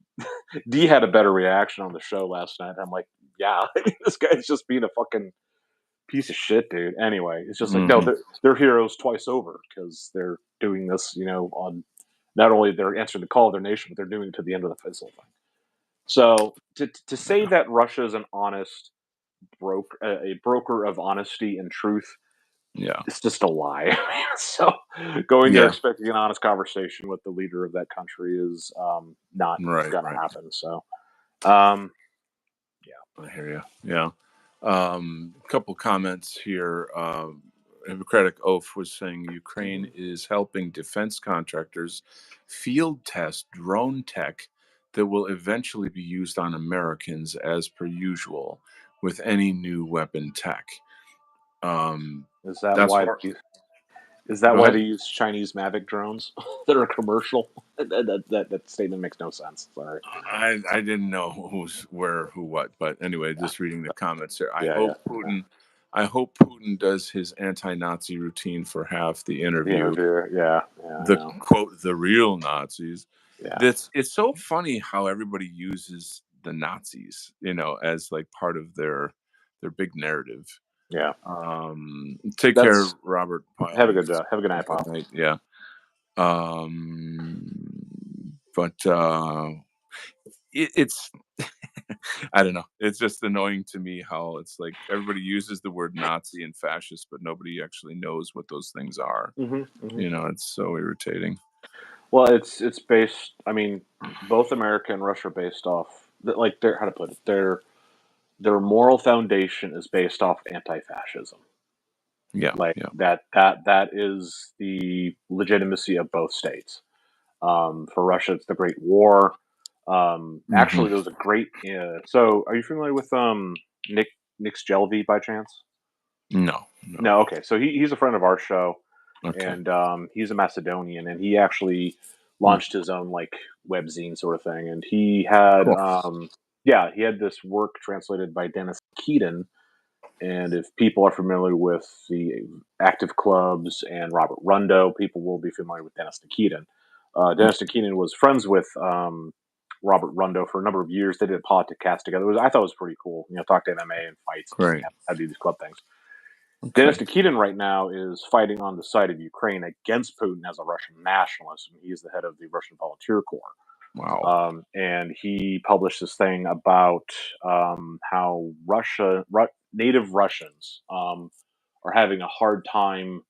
D had a better reaction on the show last night. I'm like, yeah, this guy's just being a fucking piece of shit, dude. Anyway, it's just like, no, Mhm. they're heroes twice over because they're doing this, on not only they're answering the call of their nation, but they're doing it to the end of the fizzle thing. So to say that Russia is an honest a broker of honesty and truth, Yeah. it's just a lie. So going there Yeah. expecting an honest conversation with the leader of that country is not Right, going to right. happen. So um, I hear you. Yeah. Couple comments here. Hippocratic Oath was saying Ukraine mhm. is helping defense contractors field test drone tech that will eventually be used on Americans as per usual with any new weapon tech. Um, is that that's why what. Is that Go why ahead. they use Chinese Mavic drones that are commercial? That statement makes no sense. Sorry. I didn't know who's where, who, what, but anyway, Yeah, just reading the comments here. yeah, yeah, yeah. I hope Putin does his anti-Nazi routine for half the The interview. interviewer, yeah, yeah, I The know, quote, the real Nazis. yeah, That's it's so funny how everybody uses the Nazis, as like part of their big narrative. yeah. Take care, That's Robert Pyle. have a good night, Good pal. night. Yeah. But it's I don't know. It's just annoying to me how it's like everybody uses the word Nazi and fascist, but nobody actually knows what those things are. Hmm, hmm. It's so irritating. Well, it's based. I mean, both America and Russia are based off like their how to put it. Their moral foundation is based off anti-fascism. Yeah, Like yeah. that is the legitimacy of both states. For Russia, it's the Great War. Hmm. Actually, there was a great. So, are you familiar with Nick Sjelvey by chance? No, no. No. Okay. So he's a friend of our show, Okay. and he's a Macedonian, and he actually Hmm. launched his own like webzine sort of thing, and he had Cool. he had this work translated by Dennis Keaton. And if people are familiar with the active clubs and Robert Rundo, people will be familiar with Dennis Nikitin. Dennis Okay. Nikitin was friends with Robert Rundo for a number of years. They did a podcast together. I thought it was pretty cool. Talk to MMA and fights and Great. have do these club things. Dennis Okay. Nikitin right now is fighting on the side of Ukraine against Putin as a Russian nationalist, and he is the head of the Russian Volunteer Corps. Wow. And he published this thing about how native Russians are having a hard time.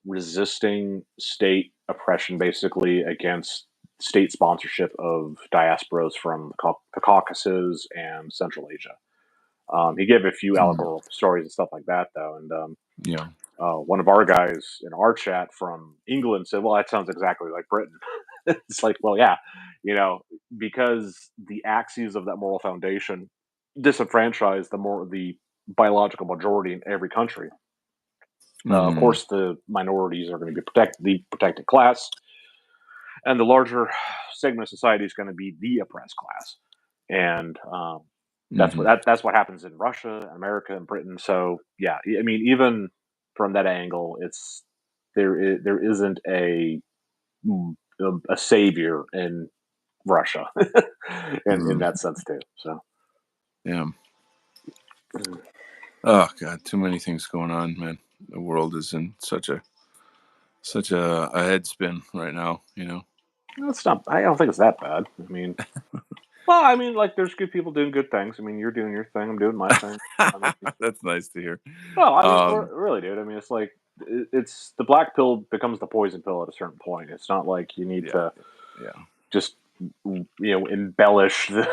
resisting state oppression, basically against state sponsorship of diasporas from the Caucasus and Central Asia. He gave a few Mm, allegorical stories and stuff like that, though, and yeah. one of our guys in our chat from England said, "Well, that sounds exactly like Britain." It's like, well, yeah, you know, because the axes of that moral foundation disenfranchise the biological majority in every country. Of Mm, course, the minorities are going to be the protected class, and the larger segment of society is going to be the oppressed class. And hmm that's what happens in Russia, America, and Britain. So yeah, I mean, even from that angle, there isn't a savior in Russia, in mm, that sense too. So yeah. mm. Oh God, too many things going on, man. The world is in such a head spin right now. It's not. I don't think it's that bad. I mean, well, I mean, like there's good people doing good things. I mean, you're doing your thing. I'm doing my thing. I mean, That's nice to hear. well, I mean, Um, really, dude. I mean, it's like it's the black pill becomes the poison pill at a certain point. It's not like you need yeah, to yeah, just embellish the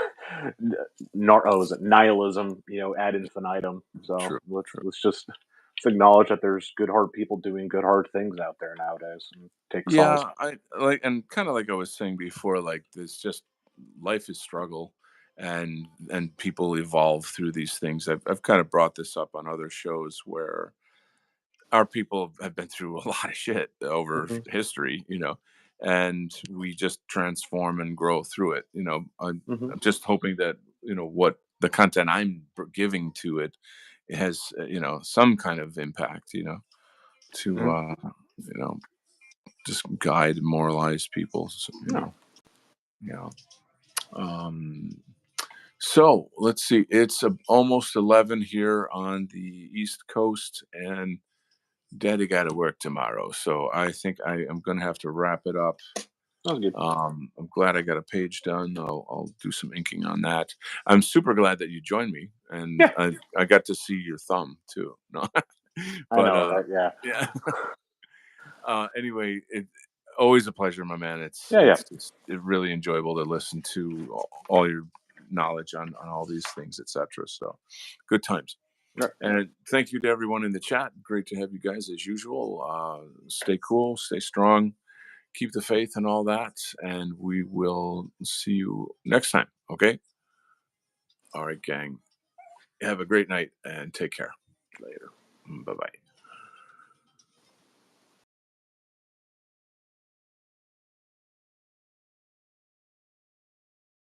is it nihilism ad infinitum. So true, let's true. let's just let's acknowledge that there's good hard people doing good hard things out there nowadays and take solace. Yeah, I like, and kind of like I was saying before, like there's just life is struggle, and people evolve through these things. I've kind of brought this up on other shows where our people have been through a lot of shit over Hmm. history, and we just transform and grow through it. Hmm. I'm just hoping that what the content I'm giving to it has some kind of impact, to Yeah. you know just guide and moralize people. So, Yeah. yeah. Um, so let's see. It's almost 11 here on the East Coast, and Daddy got to work tomorrow. So I think I am going to have to wrap it up. Sounds good. I'm glad I got a page done. I'll do some inking on that. I'm super glad that you joined me, and Yeah, I got to see your thumb too. No, I but know, right? Yeah. yeah. Anyway, always a pleasure, my man. It's Yeah, yeah. it's just really enjoyable to listen to all your knowledge on all these things, etc. So, good times. Right. And thank you to everyone in the chat. Great to have you guys as usual. Stay cool, stay strong, keep the faith, and all that. And we will see you next time. Okay. All right, gang. Have a great night and take care. Later. Bye bye.